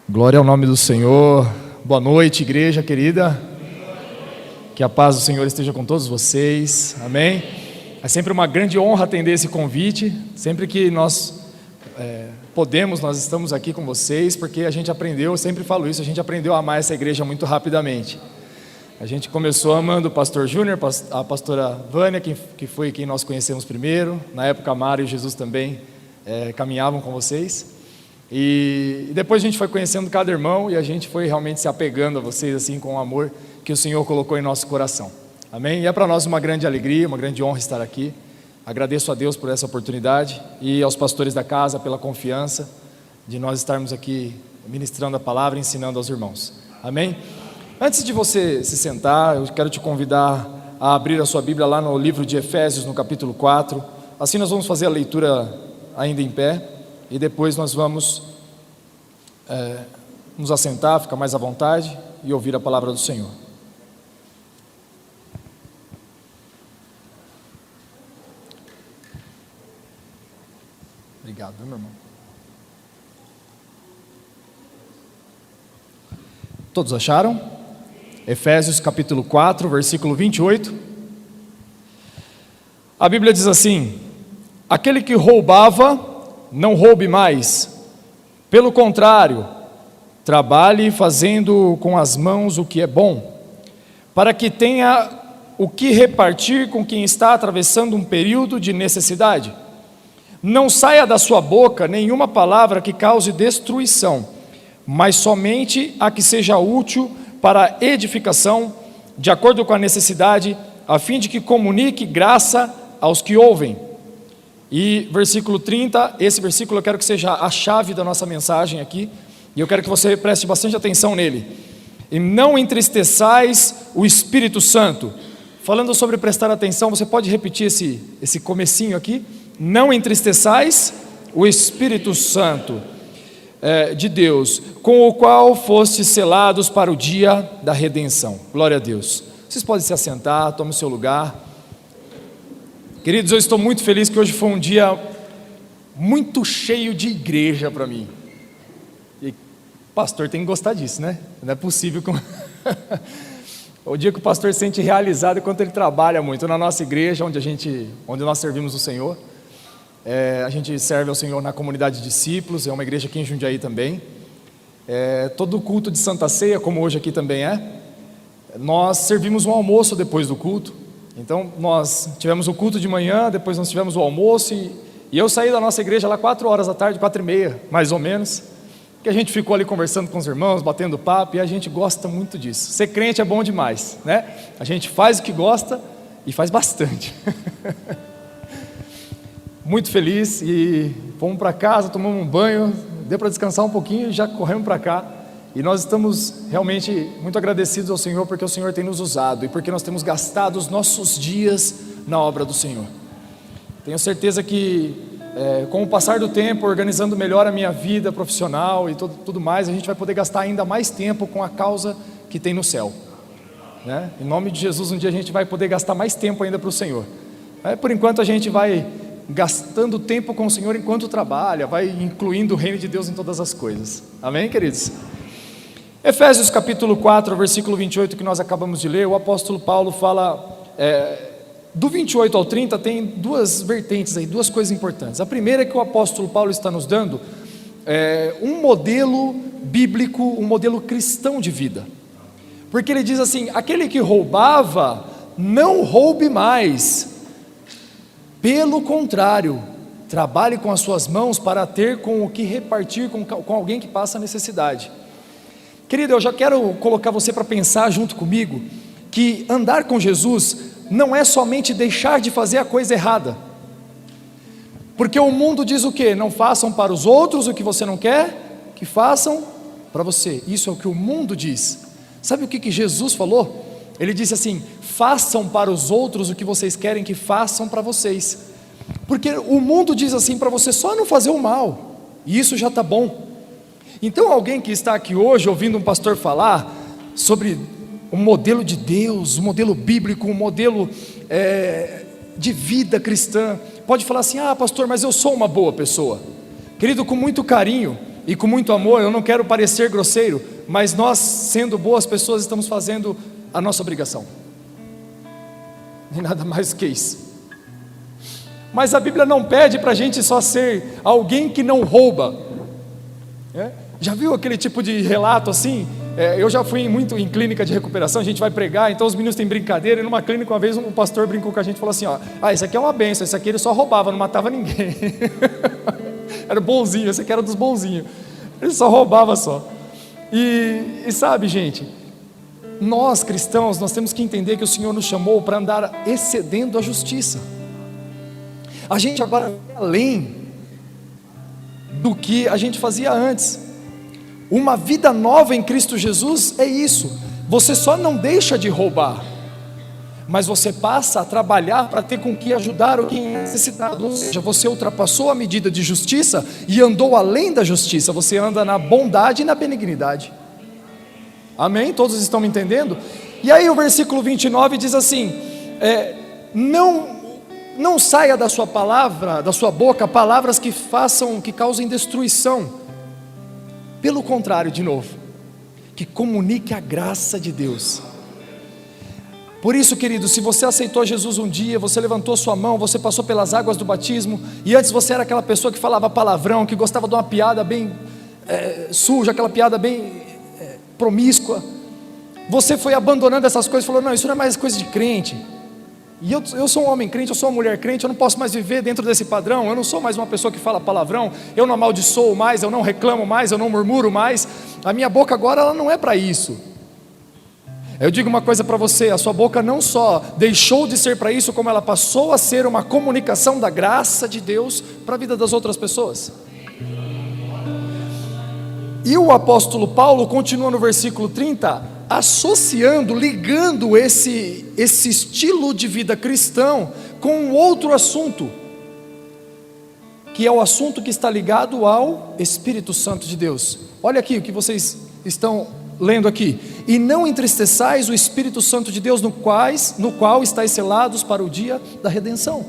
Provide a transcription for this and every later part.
Glória ao nome do Senhor. Boa noite, igreja querida. Que a paz do Senhor esteja com todos vocês. Amém. É sempre uma grande honra atender esse convite. Sempre que nós podemos, nós estamos aqui com vocês, porque a gente aprendeu, eu sempre falo isso, a gente aprendeu a amar essa igreja muito rapidamente. A gente começou amando o pastor Júnior, a pastora Vânia, que foi quem nós conhecemos primeiro. Na época, a Mara e o Jesus também caminhavam com vocês. E depois a gente foi conhecendo cada irmão e a gente foi realmente se apegando a vocês assim com o amor que o Senhor colocou em nosso coração. Amém? E é para nós uma grande alegria, uma grande honra estar aqui. Agradeço a Deus por essa oportunidade e aos pastores da casa pela confiança de nós estarmos aqui ministrando a palavra e ensinando aos irmãos. Amém? Antes de você se sentar, eu quero te convidar a abrir a sua Bíblia lá no livro de Efésios, no capítulo 4. Assim nós vamos fazer a leitura ainda em pé. E depois nós vamos nos assentar, ficar mais à vontade e ouvir a palavra do Senhor. Obrigado, meu irmão. Todos acharam? Efésios capítulo 4, versículo 28. A Bíblia diz assim: aquele que roubava, não roube mais, pelo contrário, trabalhe fazendo com as mãos o que é bom, para que tenha o que repartir com quem está atravessando um período de necessidade. Não saia da sua boca nenhuma palavra que cause destruição, mas somente a que seja útil para a edificação, de acordo com a necessidade, a fim de que comunique graça aos que ouvem. E versículo 30, esse versículo eu quero que seja a chave da nossa mensagem aqui, e eu quero que você preste bastante atenção nele. E não entristeçais o Espírito Santo. Falando sobre prestar atenção, você pode repetir esse comecinho aqui? Não entristeçais o Espírito Santo de Deus, com o qual fostes selados para o dia da redenção. Glória a Deus. Vocês podem se assentar, tome o seu lugar. Queridos, eu estou muito feliz que hoje foi um dia muito cheio de igreja para mim. E pastor tem que gostar disso, né? Não é possível que o dia que o pastor se sente realizado enquanto ele trabalha muito. Na nossa igreja, onde nós servimos o Senhor, a gente serve ao Senhor na comunidade de discípulos, é uma igreja aqui em Jundiaí também. Todo culto de Santa Ceia, como hoje aqui também nós servimos um almoço depois do culto. Então nós tivemos o culto de manhã, depois nós tivemos o almoço e eu saí da nossa igreja lá 4 horas da tarde, 4h30 mais ou menos, que a gente ficou ali conversando com os irmãos, batendo papo, e a gente gosta muito disso. Ser crente é bom demais, né? A gente faz o que gosta e faz bastante. Muito feliz, e fomos para casa, tomamos um banho, deu para descansar um pouquinho e já corremos para cá. E nós estamos realmente muito agradecidos ao Senhor, porque o Senhor tem nos usado e porque nós temos gastado os nossos dias na obra do Senhor. Tenho certeza que com o passar do tempo, organizando melhor a minha vida profissional e tudo mais, a gente vai poder gastar ainda mais tempo com a causa que tem no céu, né? Em nome de Jesus, um dia a gente vai poder gastar mais tempo ainda para o Senhor. Por enquanto a gente vai gastando tempo com o Senhor enquanto trabalha, vai incluindo o reino de Deus em todas as coisas. Amém, queridos? Efésios capítulo 4, versículo 28, que nós acabamos de ler, o apóstolo Paulo fala, do 28 ao 30 tem duas vertentes aí, duas coisas importantes. A primeira é que o apóstolo Paulo está nos dando um modelo bíblico, um modelo cristão de vida. Porque ele diz assim: aquele que roubava, não roube mais, pelo contrário, trabalhe com as suas mãos para ter com o que repartir com alguém que passa necessidade. Querido, eu já quero colocar você para pensar junto comigo, que andar com Jesus não é somente deixar de fazer a coisa errada, porque o mundo diz o quê? Não façam para os outros o que você não quer que façam para você. Isso é o que o mundo diz. Sabe o que Jesus falou? Ele disse assim: façam para os outros o que vocês querem que façam para vocês, porque o mundo diz assim para você: só não fazer o mal, e isso já está bom. Então alguém que está aqui hoje ouvindo um pastor falar sobre o modelo de Deus, o modelo bíblico, o modelo de vida cristã, pode falar assim: ah, pastor, mas eu sou uma boa pessoa. Querido, com muito carinho e com muito amor, eu não quero parecer grosseiro, mas nós, sendo boas pessoas, estamos fazendo a nossa obrigação, e nada mais que isso. Mas a Bíblia não pede para a gente só ser alguém que não rouba. Já viu aquele tipo de relato assim? Eu já fui muito em clínica de recuperação, a gente vai pregar, então os meninos têm brincadeira, e numa clínica uma vez um pastor brincou com a gente e falou assim: ó, esse aqui é uma benção, esse aqui ele só roubava, não matava ninguém. Era bonzinho, esse aqui era dos bonzinhos, ele só roubava só. E sabe, gente, nós cristãos, nós temos que entender que o Senhor nos chamou para andar excedendo a justiça. A gente agora vai além do que a gente fazia antes. Uma vida nova em Cristo Jesus é isso. Você só não deixa de roubar, mas você passa a trabalhar para ter com que ajudar o que é necessitado. Ou seja, você ultrapassou a medida de justiça e andou além da justiça. Você anda na bondade e na benignidade. Amém? Todos estão me entendendo? E aí o versículo 29 diz assim: não saia da sua palavra, da sua boca, palavras que causem destruição. Pelo contrário, de novo, que comunique a graça de Deus. Por isso, querido, se você aceitou Jesus um dia, você levantou sua mão, você passou pelas águas do batismo, e antes você era aquela pessoa que falava palavrão, que gostava de uma piada bem suja, aquela piada bem promíscua, você foi abandonando essas coisas e falou: não, isso não é mais coisa de crente. E eu sou um homem crente, eu sou uma mulher crente, eu não posso mais viver dentro desse padrão, eu não sou mais uma pessoa que fala palavrão, eu não amaldiçoo mais, eu não reclamo mais, eu não murmuro mais. A minha boca agora, ela não é para isso. Eu digo uma coisa para você: a sua boca não só deixou de ser para isso, como ela passou a ser uma comunicação da graça de Deus para a vida das outras pessoas. E o apóstolo Paulo continua no versículo 30, associando, ligando esse estilo de vida cristão com um outro assunto, que é o assunto que está ligado ao Espírito Santo de Deus. Olha aqui o que vocês estão lendo aqui: e não entristeçais o Espírito Santo de Deus, no qual estáis selados para o dia da redenção.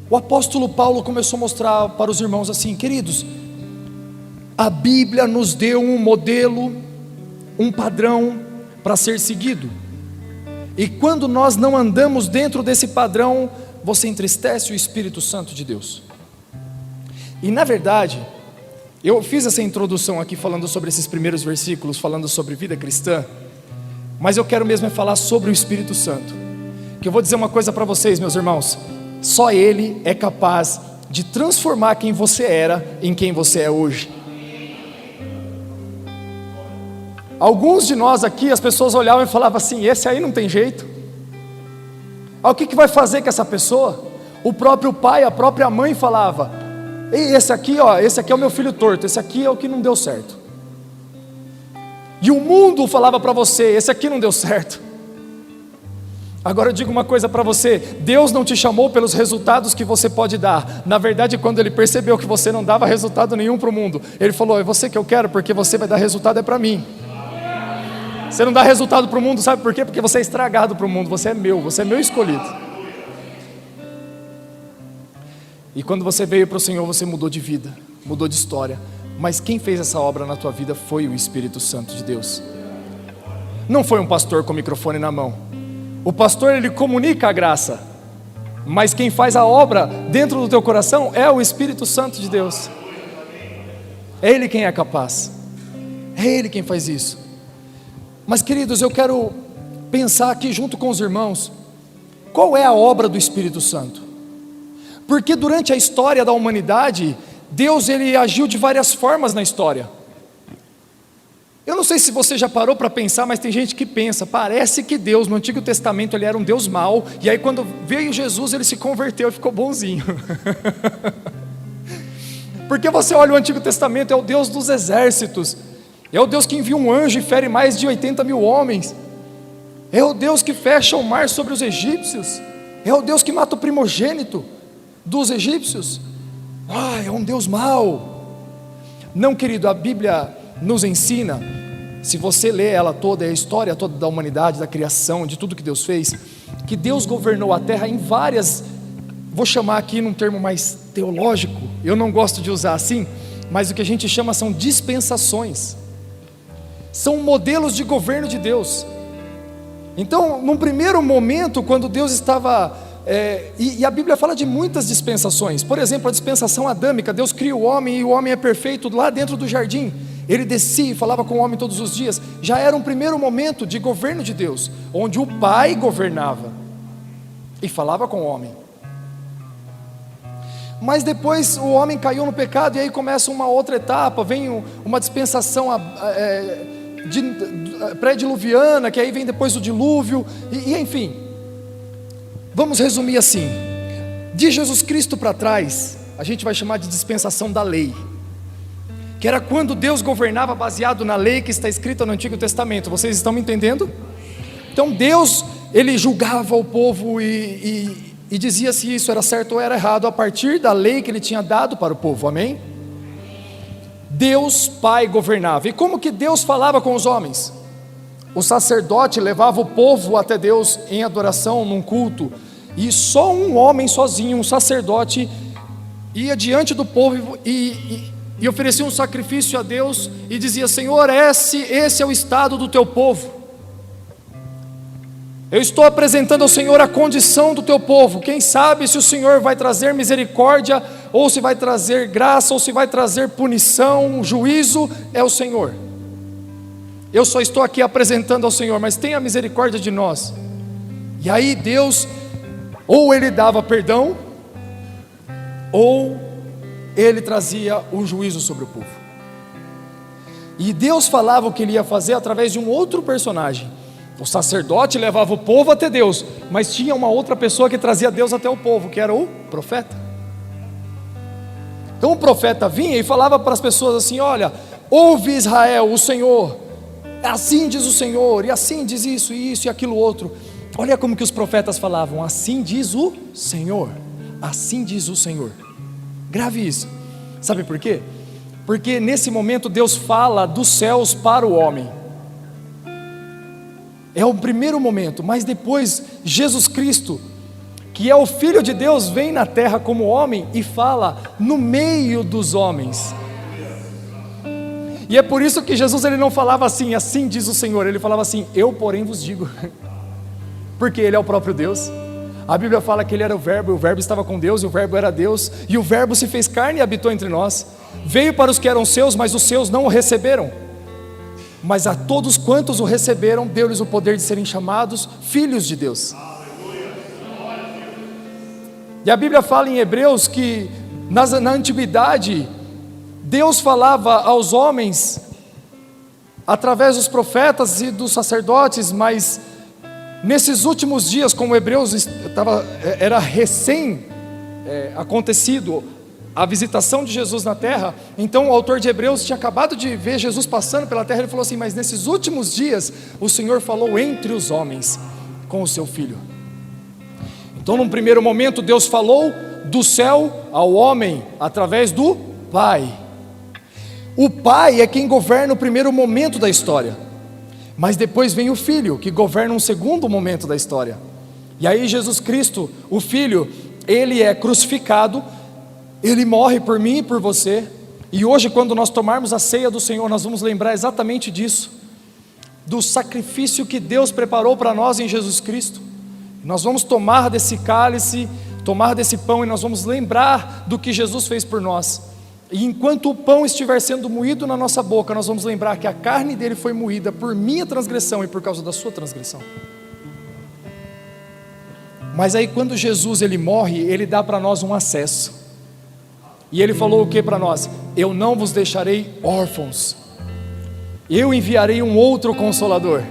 O apóstolo Paulo começou a mostrar para os irmãos assim: queridos, a Bíblia nos deu um modelo, um padrão para ser seguido, e quando nós não andamos dentro desse padrão, você entristece o Espírito Santo de Deus. E na verdade, eu fiz essa introdução aqui falando sobre esses primeiros versículos, falando sobre vida cristã, mas eu quero mesmo falar sobre o Espírito Santo, que eu vou dizer uma coisa para vocês, meus irmãos: só Ele é capaz de transformar quem você era em quem você é hoje. Alguns de nós aqui, as pessoas olhavam e falavam assim: esse aí não tem jeito. O que vai fazer com essa pessoa? O próprio pai, a própria mãe falava: ei, esse aqui é o meu filho torto, esse aqui é o que não deu certo. E o mundo falava para você: esse aqui não deu certo. Agora eu digo uma coisa para você: Deus não te chamou pelos resultados que você pode dar. Na verdade, quando Ele percebeu que você não dava resultado nenhum para o mundo, Ele falou: é você que eu quero, porque você vai dar resultado para mim. Você não dá resultado para o mundo, sabe por quê? Porque você é estragado para o mundo, você é meu escolhido. E quando você veio para o Senhor, você mudou de vida, mudou de história. Mas quem fez essa obra na tua vida foi o Espírito Santo de Deus. Não foi um pastor com o microfone na mão. O pastor, ele comunica a graça, mas quem faz a obra dentro do teu coração é o Espírito Santo de Deus. É Ele quem é capaz, é Ele quem faz isso. Mas queridos, eu quero pensar aqui junto com os irmãos, qual é a obra do Espírito Santo? Porque durante a história da humanidade, Deus ele agiu de várias formas na história. Eu não sei se você já parou para pensar, mas tem gente que pensa, parece que Deus no Antigo Testamento ele era um Deus mau, e aí quando veio Jesus ele se converteu e ficou bonzinho. Porque você olha o Antigo Testamento, é o Deus dos exércitos, é o Deus que envia um anjo e fere mais de 80 mil homens, é o Deus que fecha o mar sobre os egípcios, é o Deus que mata o primogênito dos egípcios. É um Deus mau. Não, querido, a Bíblia nos ensina, se você lê ela toda, a história toda da humanidade, da criação, de tudo que Deus fez, que Deus governou a terra em várias, vou chamar aqui num termo mais teológico, eu não gosto de usar assim, mas o que a gente chama são dispensações, são modelos de governo de Deus. Então, num primeiro momento, quando Deus estava, e a Bíblia fala de muitas dispensações, por exemplo, a dispensação adâmica, Deus cria o homem e o homem é perfeito lá dentro do jardim, ele descia e falava com o homem todos os dias, já era um primeiro momento de governo de Deus, onde o Pai governava e falava com o homem. Mas depois o homem caiu no pecado e aí começa uma outra etapa, vem uma dispensação pré-diluviana, que aí vem depois do dilúvio, e enfim, vamos resumir assim, de Jesus Cristo para trás, a gente vai chamar de dispensação da lei, que era quando Deus governava baseado na lei que está escrita no Antigo Testamento. Vocês estão me entendendo? Então Deus, ele julgava o povo e dizia se isso era certo ou era errado, a partir da lei que ele tinha dado para o povo, amém? Deus Pai governava. E como que Deus falava com os homens? O sacerdote levava o povo até Deus em adoração, num culto, e só um homem sozinho, um sacerdote, ia diante do povo e oferecia um sacrifício a Deus e dizia: Senhor, esse é o estado do teu povo, eu estou apresentando ao Senhor a condição do teu povo. Quem sabe se o Senhor vai trazer misericórdia, ou se vai trazer graça, ou se vai trazer punição, juízo, é o Senhor. Eu só estou aqui apresentando ao Senhor, mas tenha misericórdia de nós. E aí Deus, ou Ele dava perdão, ou Ele trazia o juízo sobre o povo. E Deus falava o que Ele ia fazer através de um outro personagem. O sacerdote levava o povo até Deus, mas tinha uma outra pessoa que trazia Deus até o povo, que era o profeta. Então o profeta vinha e falava para as pessoas assim: olha, ouve Israel, o Senhor, assim diz o Senhor, e assim diz isso, e aquilo outro. Olha como que os profetas falavam: assim diz o Senhor, assim diz o Senhor. Grave isso. Sabe por quê? Porque nesse momento Deus fala dos céus para o homem. É o primeiro momento, mas depois Jesus Cristo, que é o Filho de Deus, vem na terra como homem e fala no meio dos homens. E é por isso que Jesus, ele não falava assim, assim diz o Senhor, ele falava assim: eu porém vos digo, porque ele é o próprio Deus. A Bíblia fala que ele era o Verbo estava com Deus, e o Verbo era Deus, e o Verbo se fez carne e habitou entre nós. Veio para os que eram seus, mas os seus não o receberam. Mas a todos quantos o receberam, deu-lhes o poder de serem chamados filhos de Deus. E a Bíblia fala em Hebreus que na antiguidade, Deus falava aos homens através dos profetas e dos sacerdotes, mas nesses últimos dias, como Hebreus era recém acontecido a visitação de Jesus na terra, então o autor de Hebreus tinha acabado de ver Jesus passando pela terra. Ele falou assim: mas nesses últimos dias o Senhor falou entre os homens com o seu Filho. Então num primeiro momento Deus falou do céu ao homem através do Pai. O Pai é quem governa o primeiro momento da história, mas depois vem o Filho, que governa um segundo momento da história. E aí Jesus Cristo, o Filho, ele é crucificado, ele morre por mim e por você. E hoje, quando nós tomarmos a ceia do Senhor, nós vamos lembrar exatamente disso, do sacrifício que Deus preparou para nós em Jesus Cristo. Nós vamos tomar desse cálice, tomar desse pão, e nós vamos lembrar do que Jesus fez por nós. E enquanto o pão estiver sendo moído na nossa boca, nós vamos lembrar que a carne dele foi moída por minha transgressão e por causa da sua transgressão. Mas aí quando Jesus ele morre, ele dá para nós um acesso. E ele falou o que para nós? Eu não vos deixarei órfãos, eu enviarei um outro Consolador,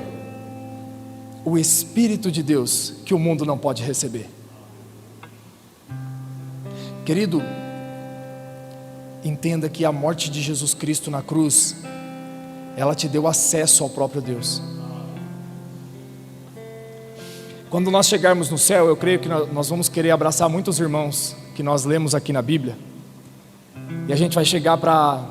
o Espírito de Deus, que o mundo não pode receber. Querido, entenda que a morte de Jesus Cristo na cruz, ela te deu acesso ao próprio Deus. Quando nós chegarmos no céu, eu creio que nós vamos querer abraçar muitos irmãos que nós lemos aqui na Bíblia, e a gente vai chegar para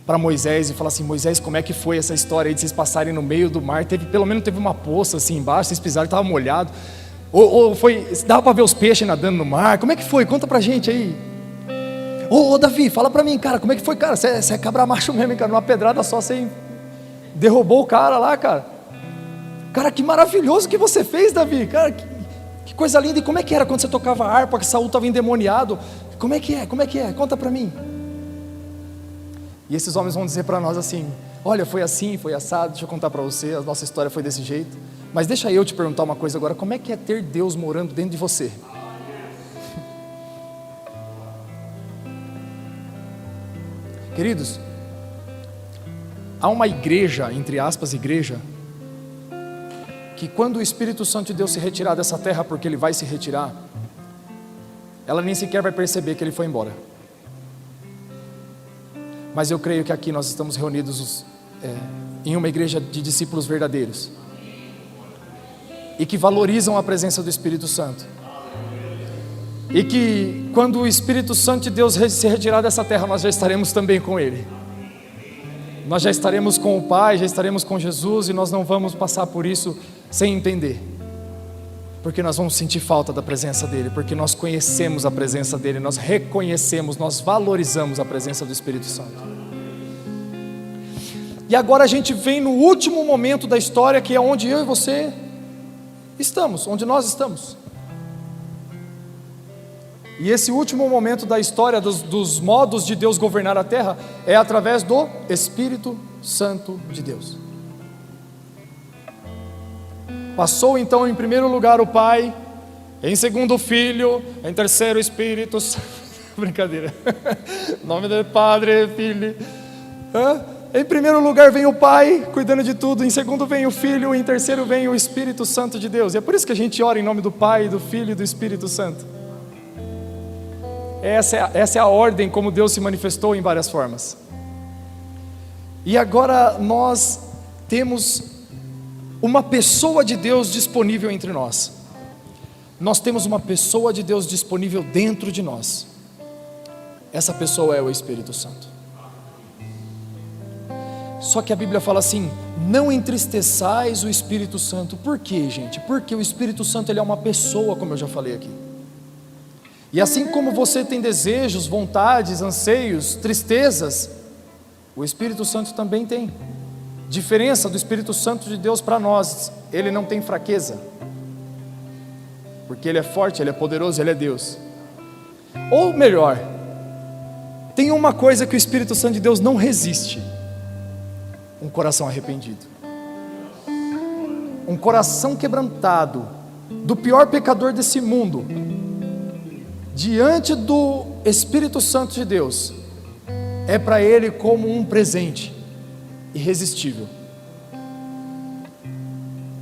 para Moisés e falar assim: Moisés, como é que foi essa história aí de vocês passarem no meio do mar? Pelo menos teve uma poça assim embaixo, vocês pisaram, estava molhado. Ou foi, dava para ver os peixes nadando no mar? Como é que foi? Conta pra gente aí. Ô Davi, fala pra mim, cara, como é que foi, cara? Você é cabra macho mesmo, hein, cara? Numa pedrada só você derrubou o cara lá, cara. Cara, que maravilhoso que você fez, Davi. Cara, que coisa linda. E como é que era quando você tocava harpa, que Saul estava endemoniado? Como é que é? Como é que é? Conta pra mim. E esses homens vão dizer para nós assim: olha, foi assim, foi assado, deixa eu contar para você, a nossa história foi desse jeito. Mas deixa eu te perguntar uma coisa agora: como é que é ter Deus morando dentro de você? Queridos, há uma igreja, entre aspas, igreja, que quando o Espírito Santo de Deus se retirar dessa terra, porque Ele vai se retirar, ela nem sequer vai perceber que Ele foi embora. Mas eu creio que aqui nós estamos reunidos em uma igreja de discípulos verdadeiros, e que valorizam a presença do Espírito Santo, e que quando o Espírito Santo de Deus se retirar dessa terra, nós já estaremos também com Ele. Nós já estaremos com o Pai, já estaremos com Jesus, e nós não vamos passar por isso sem entender, porque nós vamos sentir falta da presença dEle, porque nós conhecemos a presença dEle, nós reconhecemos, nós valorizamos a presença do Espírito Santo. E agora a gente vem no último momento da história, que é onde eu e você estamos, onde nós estamos. E esse último momento da história dos modos de Deus governar a terra é através do Espírito Santo de Deus. Passou então em primeiro lugar o Pai, em segundo o Filho, em terceiro o Espírito Santo. Brincadeira. Nome do Padre, Filho. Em primeiro lugar vem o Pai, cuidando de tudo. Em segundo vem o Filho. Em terceiro vem o Espírito Santo de Deus. E é por isso que a gente ora em nome do Pai, do Filho e do Espírito Santo. Essa é a ordem como Deus se manifestou em várias formas. E agora nós temos uma pessoa de Deus disponível entre nós. Nós temos uma pessoa de Deus disponível dentro de nós. Essa pessoa é o Espírito Santo. Só que a Bíblia fala assim: não entristeçais o Espírito Santo. Por quê, gente? Porque o Espírito Santo, ele é uma pessoa, como eu já falei aqui. E assim como você tem desejos, vontades, anseios, tristezas, o Espírito Santo também tem. Diferença do Espírito Santo de Deus para nós: ele não tem fraqueza, porque ele é forte, ele é poderoso, ele é Deus. Ou melhor, tem uma coisa que o Espírito Santo de Deus não resiste: um coração arrependido, um coração quebrantado, do pior pecador desse mundo, diante do Espírito Santo de Deus, é para ele como um presente irresistível.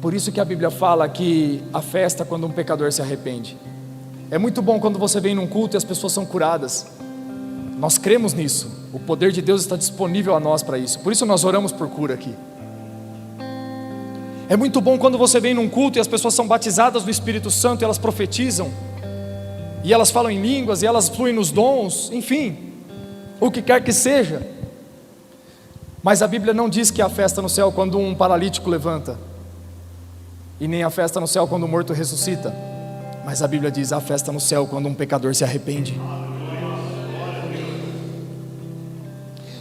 Por isso que a Bíblia fala que a festa quando um pecador se arrepende. É muito bom quando você vem num culto e as pessoas são curadas. Nós cremos nisso, o poder de Deus está disponível a nós para isso, por isso nós oramos por cura aqui. É muito bom quando você vem num culto e as pessoas são batizadas do Espírito Santo, e elas profetizam, e elas falam em línguas, e elas fluem nos dons, enfim, o que quer que seja. Mas a Bíblia não diz que há festa no céu quando um paralítico levanta, e nem há festa no céu quando um morto ressuscita. Mas a Bíblia diz: há festa no céu quando um pecador se arrepende.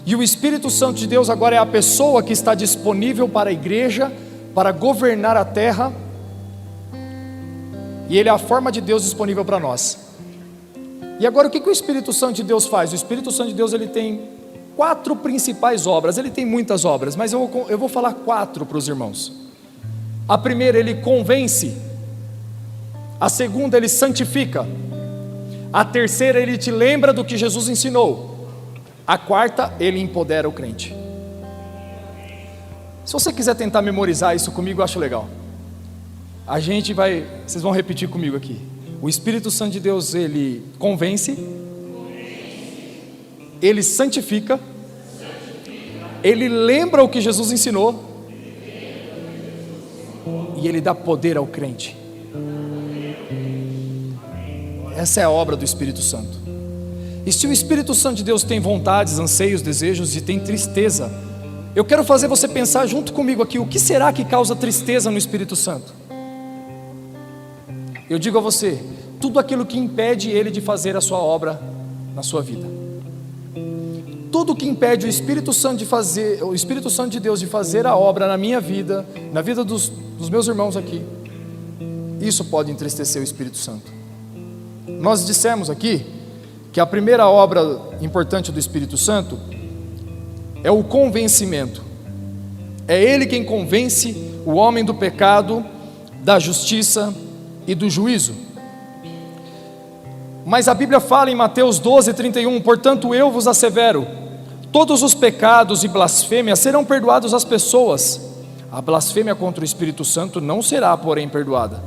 E o Espírito Santo de Deus agora é a pessoa que está disponível para a igreja, para governar a terra, e ele é a forma de Deus disponível para nós. E agora o que o Espírito Santo de Deus faz? O Espírito Santo de Deus, ele tem 4 principais obras. Ele tem muitas obras, mas eu vou falar 4 para os irmãos. A primeira, ele convence. A segunda, ele santifica. A terceira, ele te lembra do que Jesus ensinou. A quarta, ele empodera o crente. Se você quiser tentar memorizar isso comigo, eu acho legal. Vocês vão repetir comigo aqui. O Espírito Santo de Deus, ele convence, ele santifica, ele lembra o que Jesus ensinou, e ele dá poder ao crente. Essa é a obra do Espírito Santo. E se o Espírito Santo de Deus tem vontades, anseios, desejos e tem tristeza, eu quero fazer você pensar junto comigo aqui, o que será que causa tristeza no Espírito Santo? Eu digo a você, tudo aquilo que impede ele de fazer a sua obra na sua vida. Tudo que impede o Espírito Santo de Deus de fazer a obra na minha vida, na vida dos meus irmãos aqui, isso pode entristecer o Espírito Santo. Nós dissemos aqui que a primeira obra importante do Espírito Santo é o convencimento. É ele quem convence o homem do pecado, da justiça e do juízo. Mas a Bíblia fala em Mateus 12:31, portanto eu vos assevero, todos os pecados e blasfêmias serão perdoados às pessoas, a blasfêmia contra o Espírito Santo não será, porém, perdoada.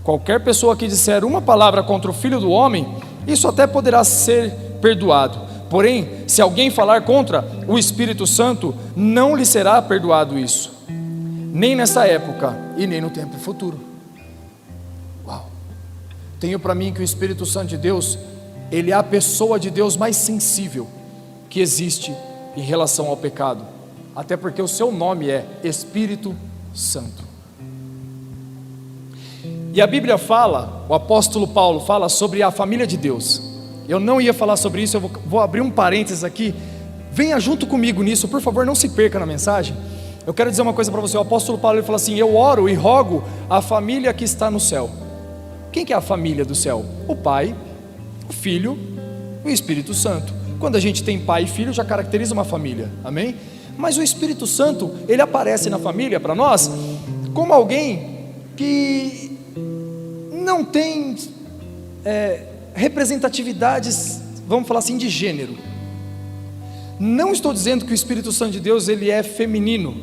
Qualquer pessoa que disser uma palavra contra o Filho do Homem, isso até poderá ser perdoado, porém, se alguém falar contra o Espírito Santo, não lhe será perdoado isso, nem nessa época e nem no tempo futuro. Uau! Tenho para mim que o Espírito Santo de Deus, ele é a pessoa de Deus mais sensível que existe em relação ao pecado, até porque o seu nome é Espírito Santo. E a Bíblia fala, o apóstolo Paulo fala sobre a família de Deus. Eu não ia falar sobre isso, eu vou abrir um parênteses aqui. Venha junto comigo nisso, por favor, não se perca na mensagem. Eu quero dizer uma coisa para você. O apóstolo Paulo ele fala assim: eu oro e rogo a família que está no céu. Quem que é a família do céu? O Pai, o Filho, o Espírito Santo. Quando a gente tem pai e filho, já caracteriza uma família, amém? Mas o Espírito Santo, ele aparece na família para nós como alguém que não tem representatividades, vamos falar assim, de gênero. Não estou dizendo que o Espírito Santo de Deus ele é feminino,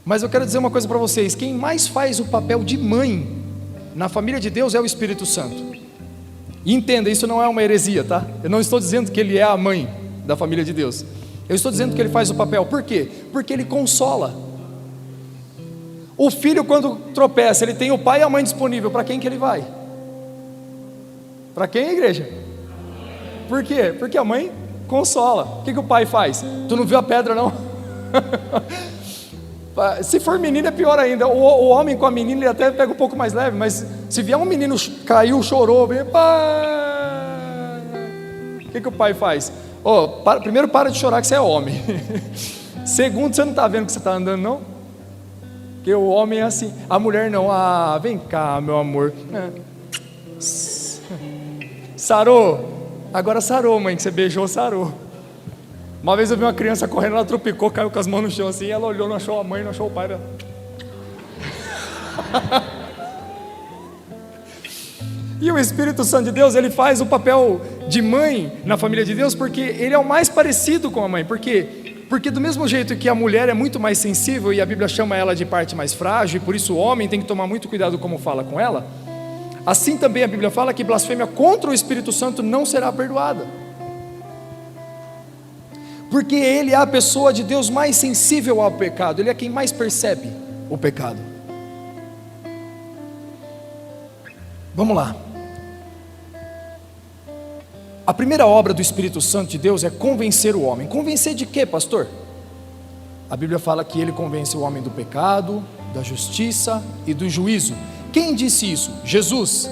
mas eu quero dizer uma coisa para vocês: quem mais faz o papel de mãe na família de Deus é o Espírito Santo. E entenda, isso não é uma heresia, tá? Eu não estou dizendo que ele é a mãe da família de Deus. Eu estou dizendo que ele faz o papel. Por quê? Porque ele consola. O filho, quando tropeça, ele tem o pai e a mãe disponível. Para quem que ele vai? Para quem, igreja? Por quê? Porque a mãe consola. O que o pai faz? Tu não viu a pedra, não? Se for menino é pior ainda. O homem com a menina ele até pega um pouco mais leve, mas se vier um menino, caiu, chorou, vem, pai. O que o pai faz? Primeiro, para de chorar que você é homem. Segundo, você não está vendo que você está andando, não? Porque o homem é assim. A mulher não. Vem cá, meu amor. Sarou. Agora sarou, mãe, que você beijou, sarou. Uma vez eu vi uma criança correndo, ela tropicou, caiu com as mãos no chão assim, ela olhou, não achou a mãe, não achou o pai dela. E o Espírito Santo de Deus, ele faz o papel de mãe na família de Deus, porque ele é o mais parecido com a mãe. Por quê? Porque do mesmo jeito que a mulher é muito mais sensível, e a Bíblia chama ela de parte mais frágil, e por isso o homem tem que tomar muito cuidado como fala com ela, assim também a Bíblia fala que blasfêmia contra o Espírito Santo não será perdoada. Porque ele é a pessoa de Deus mais sensível ao pecado, ele é quem mais percebe o pecado. Vamos lá. A primeira obra do Espírito Santo de Deus é convencer o homem. Convencer de quê, pastor? A Bíblia fala que ele convence o homem do pecado, da justiça e do juízo. Quem disse isso? Jesus.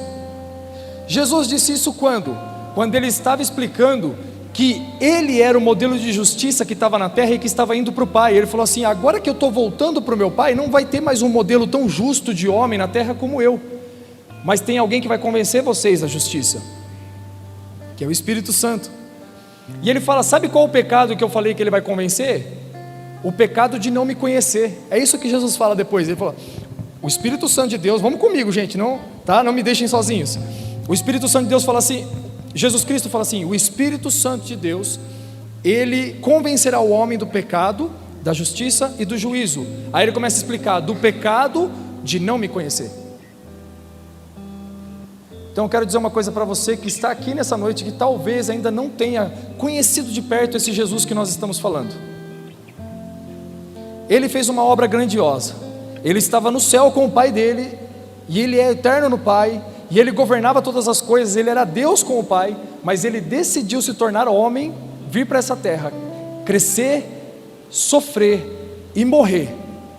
Jesus disse isso quando? Quando ele estava explicando que ele era o modelo de justiça que estava na terra e que estava indo para o Pai. Ele falou assim: agora que eu estou voltando para o meu Pai, não vai ter mais um modelo tão justo de homem na terra como eu, mas tem alguém que vai convencer vocês da justiça, que é o Espírito Santo. E ele fala: sabe qual o pecado que eu falei que ele vai convencer? O pecado de não me conhecer. É isso que Jesus fala depois. Ele fala: o Espírito Santo de Deus, vamos comigo, gente, não, tá? Não me deixem sozinhos. O Espírito Santo de Deus fala assim, Jesus Cristo fala assim: o Espírito Santo de Deus, ele convencerá o homem do pecado, da justiça e do juízo. Aí ele começa a explicar do pecado de não me conhecer. Então eu quero dizer uma coisa para você que está aqui nessa noite, que talvez ainda não tenha conhecido de perto esse Jesus que nós estamos falando. Ele fez uma obra grandiosa. Ele estava no céu com o Pai dele, e ele é eterno no Pai, e ele governava todas as coisas, ele era Deus com o Pai, mas ele decidiu se tornar homem, vir para essa terra, crescer, sofrer e morrer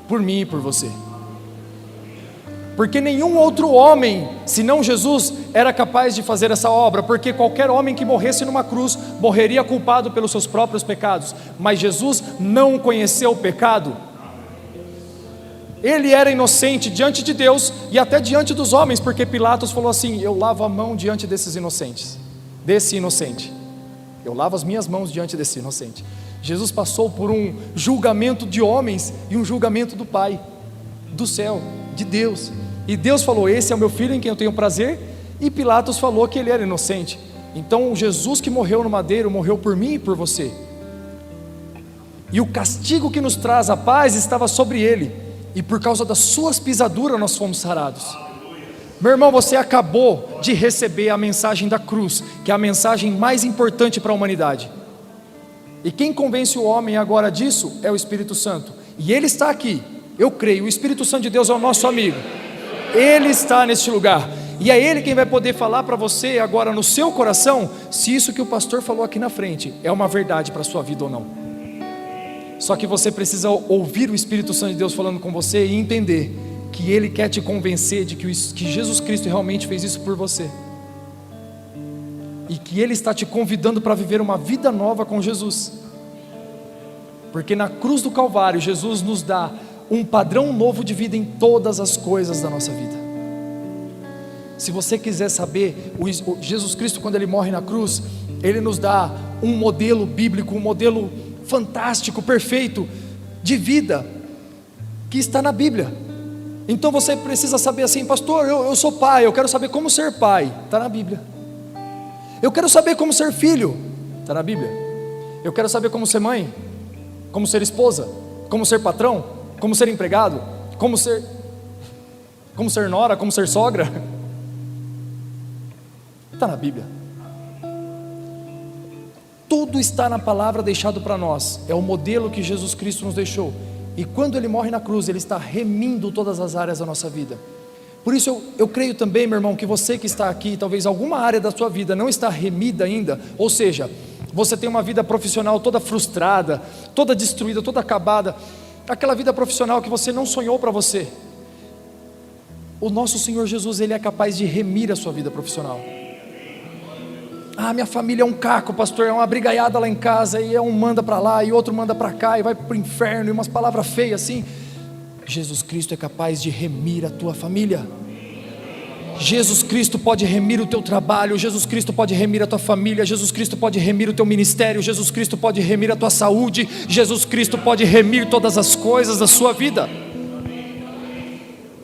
por mim e por você. Porque nenhum outro homem, senão Jesus, era capaz de fazer essa obra, porque qualquer homem que morresse numa cruz, morreria culpado pelos seus próprios pecados, mas Jesus não conheceu o pecado. Ele era inocente diante de Deus e até diante dos homens, porque Pilatos falou assim: eu lavo a mão diante desses inocentes, desse inocente, eu lavo as minhas mãos diante desse inocente. Jesus passou por um julgamento de homens e um julgamento do Pai, do céu, de Deus. E Deus falou: esse é o meu filho em quem eu tenho prazer. E Pilatos falou que ele era inocente. Então Jesus que morreu no madeiro, morreu por mim e por você. E o castigo que nos traz a paz estava sobre ele, e por causa das suas pisaduras nós fomos sarados. Meu irmão, você acabou de receber a mensagem da cruz, que é a mensagem mais importante para a humanidade. E quem convence o homem agora disso é o Espírito Santo. E ele está aqui, eu creio, o Espírito Santo de Deus é o nosso amigo. Ele está neste lugar, e é Ele quem vai poder falar para você agora no seu coração, se isso que o pastor falou aqui na frente é uma verdade para a sua vida ou não. Só que você precisa ouvir o Espírito Santo de Deus falando com você e entender que Ele quer te convencer de que Jesus Cristo realmente fez isso por você, e que Ele está te convidando para viver uma vida nova com Jesus, porque na cruz do Calvário Jesus nos dá um padrão novo de vida em todas as coisas da nossa vida. Se você quiser saber, Jesus Cristo, quando Ele morre na cruz, Ele nos dá um modelo bíblico, um modelo fantástico, perfeito, de vida, que está na Bíblia. Então você precisa saber assim: pastor, eu sou pai, eu quero saber como ser pai, está na Bíblia. Eu quero saber como ser filho, está na Bíblia. Eu quero saber como ser mãe, como ser esposa, como ser patrão, como ser empregado, como ser nora, como ser sogra. Está na Bíblia. Tudo está na palavra deixado para nós. É o modelo que Jesus Cristo nos deixou. E quando Ele morre na cruz, Ele está remindo todas as áreas da nossa vida. Por isso eu creio também, meu irmão, que você que está aqui, talvez alguma área da sua vida não está remida ainda, ou seja, você tem uma vida profissional toda frustrada, toda destruída, toda acabada, aquela vida profissional que você não sonhou para você. O nosso Senhor Jesus, Ele é capaz de remir a sua vida profissional. Ah, minha família é um caco, pastor, é uma brigaiada lá em casa, e um manda para lá, e outro manda para cá, e vai para o inferno, e umas palavras feias assim. Jesus Cristo é capaz de remir a tua família. Jesus Cristo pode remir o teu trabalho, Jesus Cristo pode remir a tua família, Jesus Cristo pode remir o teu ministério, Jesus Cristo pode remir a tua saúde, Jesus Cristo pode remir todas as coisas da sua vida.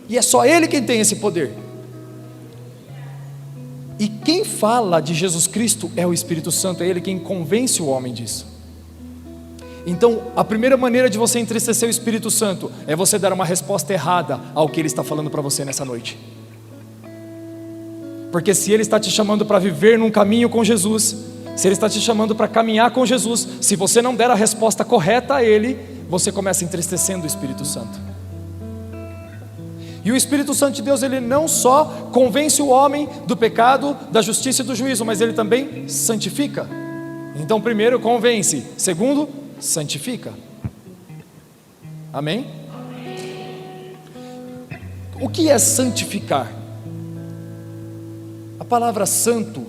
E é só Ele quem tem esse poder. E quem fala de Jesus Cristo é o Espírito Santo, é Ele quem convence o homem disso. Então, a primeira maneira de você entristecer o Espírito Santo é você dar uma resposta errada ao que Ele está falando para você nessa noite. Porque se Ele está te chamando para viver num caminho com Jesus, se Ele está te chamando para caminhar com Jesus, se você não der a resposta correta a Ele, você começa entristecendo o Espírito Santo. E o Espírito Santo de Deus, Ele não só convence o homem do pecado, da justiça e do juízo, mas Ele também santifica. Então, primeiro, convence. Segundo, santifica. Amém? O que é santificar? A palavra santo,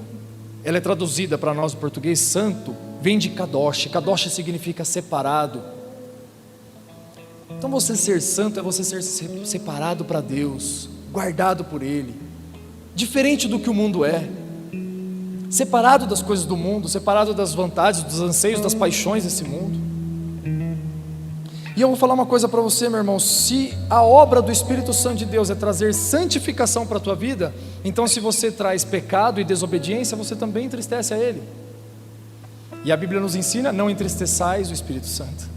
ela é traduzida para nós no português, santo, vem de kadosh. Kadosh significa separado. Então você ser santo é você ser separado para Deus, guardado por Ele, diferente do que o mundo é, separado das coisas do mundo, separado das vontades, dos anseios, das paixões desse mundo. E eu vou falar uma coisa para você, meu irmão: se a obra do Espírito Santo de Deus é trazer santificação para a tua vida, então se você traz pecado e desobediência, você também entristece a Ele. E a Bíblia nos ensina: não entristeçais o Espírito Santo.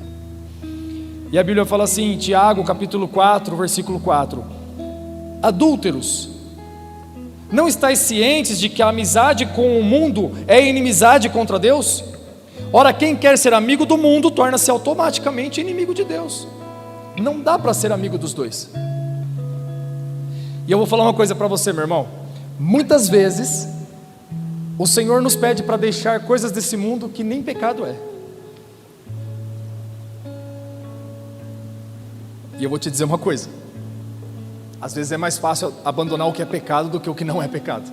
E a Bíblia fala assim, em Tiago capítulo 4, versículo 4: adúlteros, não estáis cientes de que a amizade com o mundo é inimizade contra Deus? Ora, quem quer ser amigo do mundo torna-se automaticamente inimigo de Deus. Não dá para ser amigo dos dois. E eu vou falar uma coisa para você, meu irmão: muitas vezes O Senhor nos pede para deixar coisas desse mundo que nem pecado é. E eu vou te dizer uma coisa: às vezes é mais fácil abandonar o que é pecado do que o que não é pecado.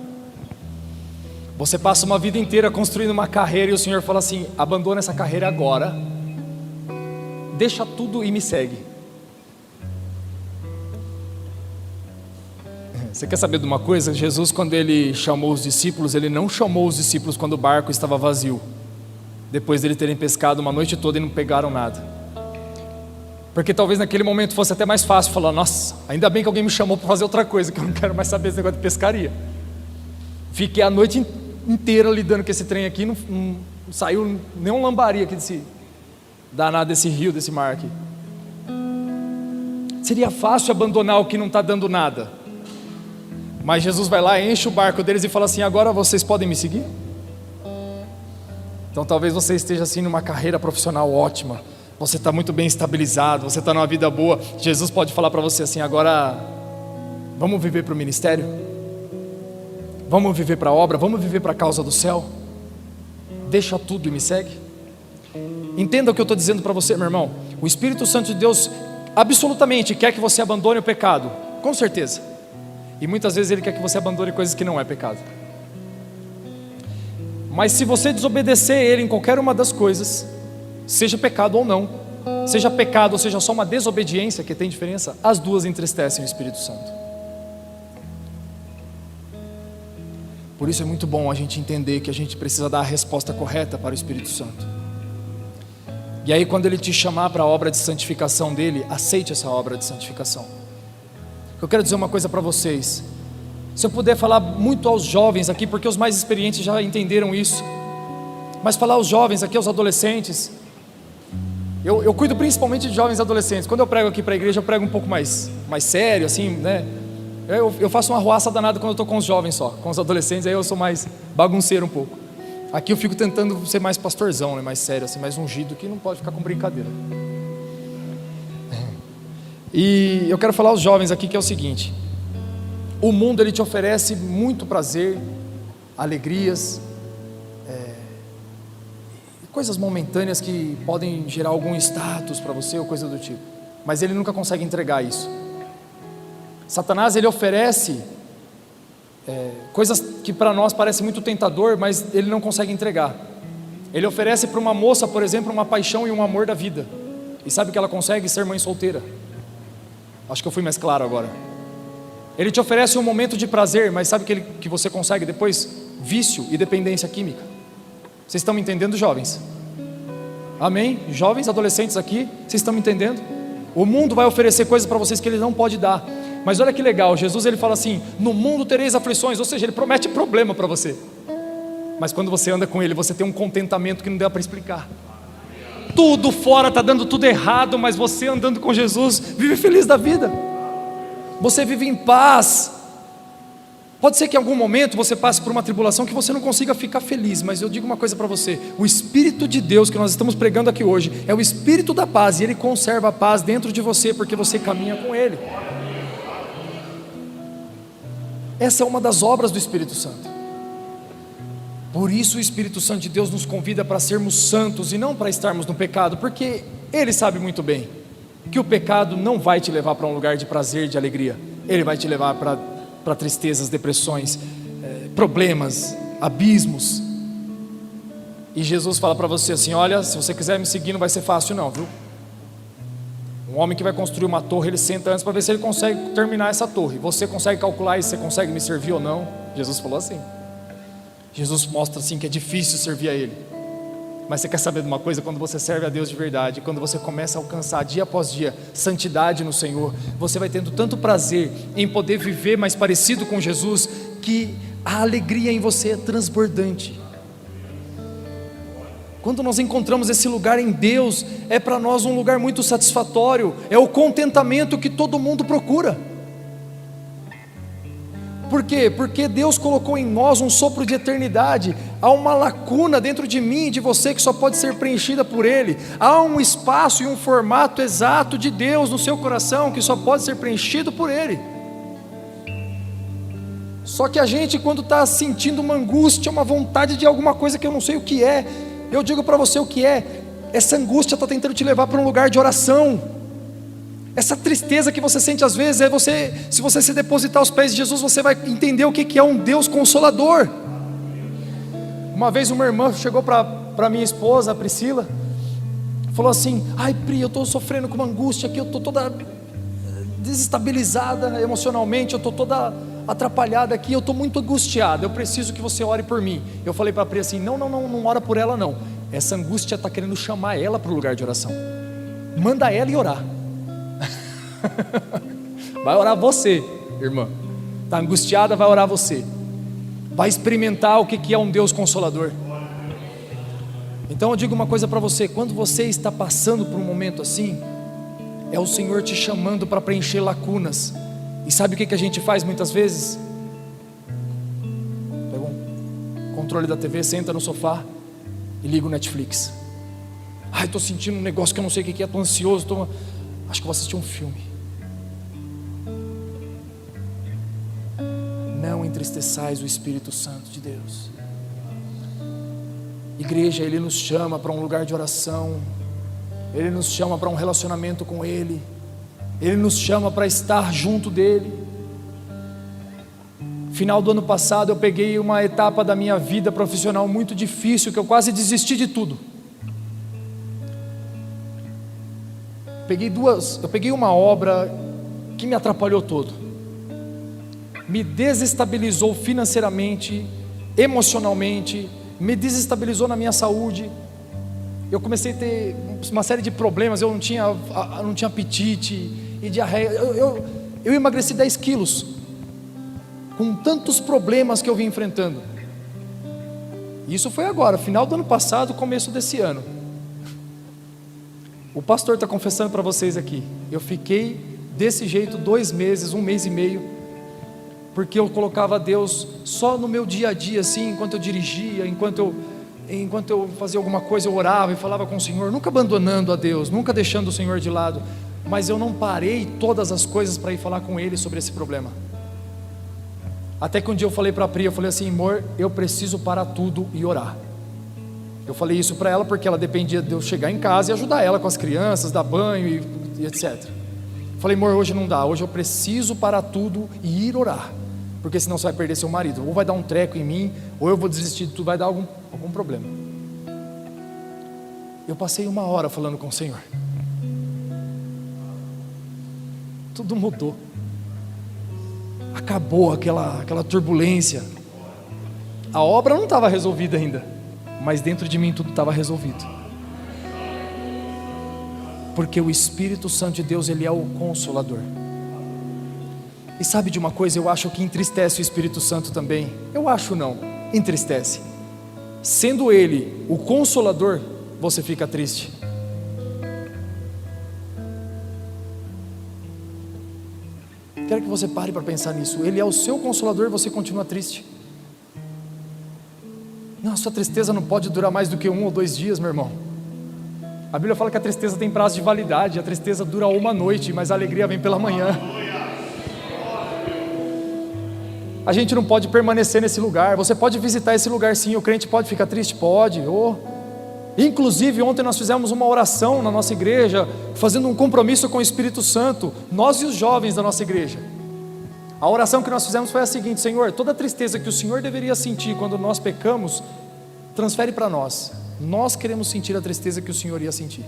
Você passa uma vida inteira construindo uma carreira e o Senhor fala assim: abandona essa carreira agora, deixa tudo e me segue. Você quer saber de uma coisa? Jesus, quando ele chamou os discípulos, ele não chamou os discípulos quando o barco estava vazio, depois de eles terem pescado uma noite toda e não pegaram nada. Porque talvez naquele momento fosse até mais fácil falar: nossa, ainda bem que alguém me chamou para fazer outra coisa, que eu não quero mais saber esse negócio de pescaria. Fiquei a noite inteira lidando com esse trem aqui, não saiu nem um lambari aqui desse danado, desse rio, desse mar aqui. Seria fácil abandonar o que não está dando nada. Mas Jesus vai lá, enche o barco deles e fala assim: agora vocês podem me seguir? Então talvez você esteja assim numa carreira profissional ótima, você está muito bem estabilizado, você está numa vida boa. Jesus pode falar para você assim: agora vamos viver para o ministério? Vamos viver para a obra? Vamos viver para a causa do céu? Deixa tudo e me segue. Entenda o que eu estou dizendo para você, meu irmão. O Espírito Santo de Deus absolutamente quer que você abandone o pecado, com certeza. E muitas vezes Ele quer que você abandone coisas que não é pecado. Mas se você desobedecer Ele em qualquer uma das coisas, seja pecado ou não, seja pecado ou seja só uma desobediência, que tem diferença, as duas entristecem o Espírito Santo. Por isso é muito bom a gente entender que a gente precisa dar a resposta correta para o Espírito Santo. E aí quando Ele te chamar para a obra de santificação dEle, aceite essa obra de santificação. Eu quero dizer uma coisa para vocês. Se eu puder falar muito aos jovens aqui, porque os mais experientes já entenderam isso, mas falar aos jovens aqui, aos adolescentes. Eu cuido principalmente de jovens e adolescentes. Quando eu prego aqui para a igreja, eu prego um pouco mais sério, assim, né? Eu faço uma arruaça danada quando eu estou com os jovens só. Com os adolescentes, aí eu sou mais bagunceiro um pouco. Aqui eu fico tentando ser mais pastorzão, né? Mais sério, assim, mais ungido, que não pode ficar com brincadeira. E eu quero falar aos jovens aqui que é o seguinte: o mundo ele te oferece muito prazer, alegrias, coisas momentâneas que podem gerar algum status para você ou coisa do tipo, mas ele nunca consegue entregar isso. Satanás ele oferece coisas que para nós parece muito tentador, mas ele não consegue entregar. Ele oferece para uma moça, por exemplo, uma paixão e um amor da vida, e sabe que ela consegue ser mãe solteira. Acho que eu fui mais claro agora. Ele te oferece um momento de prazer, mas sabe que você consegue depois? Vício e dependência química. Vocês estão me entendendo, jovens? Amém? Jovens, adolescentes aqui, vocês estão me entendendo? O mundo vai oferecer coisas para vocês que ele não pode dar. Mas olha que legal, Jesus ele fala assim: no mundo tereis aflições, ou seja, ele promete problema para você. Mas quando você anda com ele, você tem um contentamento que não dá para explicar. Tudo fora está dando tudo errado, mas você andando com Jesus, vive feliz da vida. Você vive em paz. Pode ser que em algum momento você passe por uma tribulação que você não consiga ficar feliz, mas eu digo uma coisa para você: o Espírito de Deus que nós estamos pregando aqui hoje é o Espírito da paz, e Ele conserva a paz dentro de você, porque você caminha com Ele. Essa é uma das obras do Espírito Santo. Por isso o Espírito Santo de Deus nos convida para sermos santos e não para estarmos no pecado, porque Ele sabe muito bem que o pecado não vai te levar para um lugar de prazer, de alegria. Ele vai te levar para tristezas, depressões, problemas, abismos. E Jesus fala para você assim: olha, se você quiser me seguir não vai ser fácil não, viu? Um homem que vai construir uma torre, ele senta antes para ver se ele consegue terminar essa torre. Você consegue calcular se você consegue me servir ou não? Jesus falou assim. Jesus mostra assim que é difícil servir a Ele. Mas você quer saber de uma coisa? Quando você serve a Deus de verdade, quando você começa a alcançar dia após dia santidade no Senhor, você vai tendo tanto prazer em poder viver mais parecido com Jesus, que a alegria em você é transbordante. Quando nós encontramos esse lugar em Deus, é para nós um lugar muito satisfatório, é o contentamento que todo mundo procura. Por quê? Porque Deus colocou em nós um sopro de eternidade. Há uma lacuna dentro de mim e de você que só pode ser preenchida por Ele. Há um espaço e um formato exato de Deus no seu coração que só pode ser preenchido por Ele. Só que a gente, quando está sentindo uma angústia, uma vontade de alguma coisa que eu não sei o que é, eu digo para você o que é. Essa angústia está tentando te levar para um lugar de oração. Essa tristeza que você sente às vezes, se você se depositar aos pés de Jesus, você vai entender o que é um Deus consolador. Uma vez uma irmã chegou para minha esposa, a Priscila, falou assim: ai Pri, eu estou sofrendo com uma angústia aqui, eu estou toda desestabilizada emocionalmente, eu estou toda atrapalhada aqui, eu estou muito angustiada, eu preciso que você ore por mim. Eu falei para a Pri assim: não ora por ela não, essa angústia está querendo chamar ela para o lugar de oração, manda ela ir orar. Vai orar você, irmã, está angustiada, vai orar você, vai experimentar o que é um Deus consolador. Então eu digo uma coisa para você: quando você está passando por um momento assim, é o Senhor te chamando para preencher lacunas. E sabe o que a gente faz muitas vezes? Pega um controle da TV, senta no sofá e liga o Netflix. Ai, estou sentindo um negócio que eu não sei o que é, estou ansioso, acho que vou assistir um filme. Não entristeçais o Espírito Santo de Deus. Igreja, Ele nos chama para um lugar de oração, Ele nos chama para um relacionamento com Ele, Ele nos chama para estar junto dEle. Final do ano passado eu peguei uma etapa da minha vida profissional muito difícil, que eu quase desisti de tudo. Eu peguei uma obra que me atrapalhou todo, me desestabilizou financeiramente, emocionalmente, me desestabilizou na minha saúde. Eu comecei a ter uma série de problemas, eu não tinha apetite e diarreia, eu emagreci 10 quilos, com tantos problemas que eu vim enfrentando. Isso foi agora, final do ano passado, começo desse ano. O pastor está confessando para vocês aqui, eu fiquei desse jeito 2 meses, 1 mês e meio, porque eu colocava Deus só no meu dia a dia, assim, enquanto eu dirigia, enquanto eu fazia alguma coisa, eu orava e falava com o Senhor, nunca abandonando a Deus, nunca deixando o Senhor de lado, mas eu não parei todas as coisas para ir falar com Ele sobre esse problema. Até que um dia eu falei para a Pri, eu falei assim: amor, eu preciso parar tudo e orar. Eu falei isso para ela porque ela dependia de eu chegar em casa e ajudar ela com as crianças, dar banho e etc. Falei: amor, hoje não dá, hoje eu preciso parar tudo e ir orar, porque senão você vai perder seu marido, ou vai dar um treco em mim, ou eu vou desistir de tudo, vai dar algum problema. Eu passei 1 hora falando com o Senhor, tudo mudou, acabou aquela turbulência. A obra não estava resolvida ainda, mas dentro de mim tudo estava resolvido, porque o Espírito Santo de Deus, Ele é o Consolador. E sabe de uma coisa, eu acho que entristece o Espírito Santo também. Eu acho não, entristece. Sendo Ele o Consolador, você fica triste. Quero que você pare para pensar nisso. Ele é o seu Consolador e você continua triste. Não, a sua tristeza não pode durar mais do que 1 ou 2 dias, meu irmão. A Bíblia fala que a tristeza tem prazo de validade. A tristeza dura 1 noite, mas a alegria vem pela manhã. A gente não pode permanecer nesse lugar. Você pode visitar esse lugar sim, o crente pode ficar triste? Pode. Inclusive ontem nós fizemos uma oração na nossa igreja, fazendo um compromisso com o Espírito Santo, nós e os jovens da nossa igreja. A oração que nós fizemos foi a seguinte: Senhor, toda a tristeza que o Senhor deveria sentir quando nós pecamos, transfere para nós. Nós queremos sentir a tristeza que o Senhor ia sentir.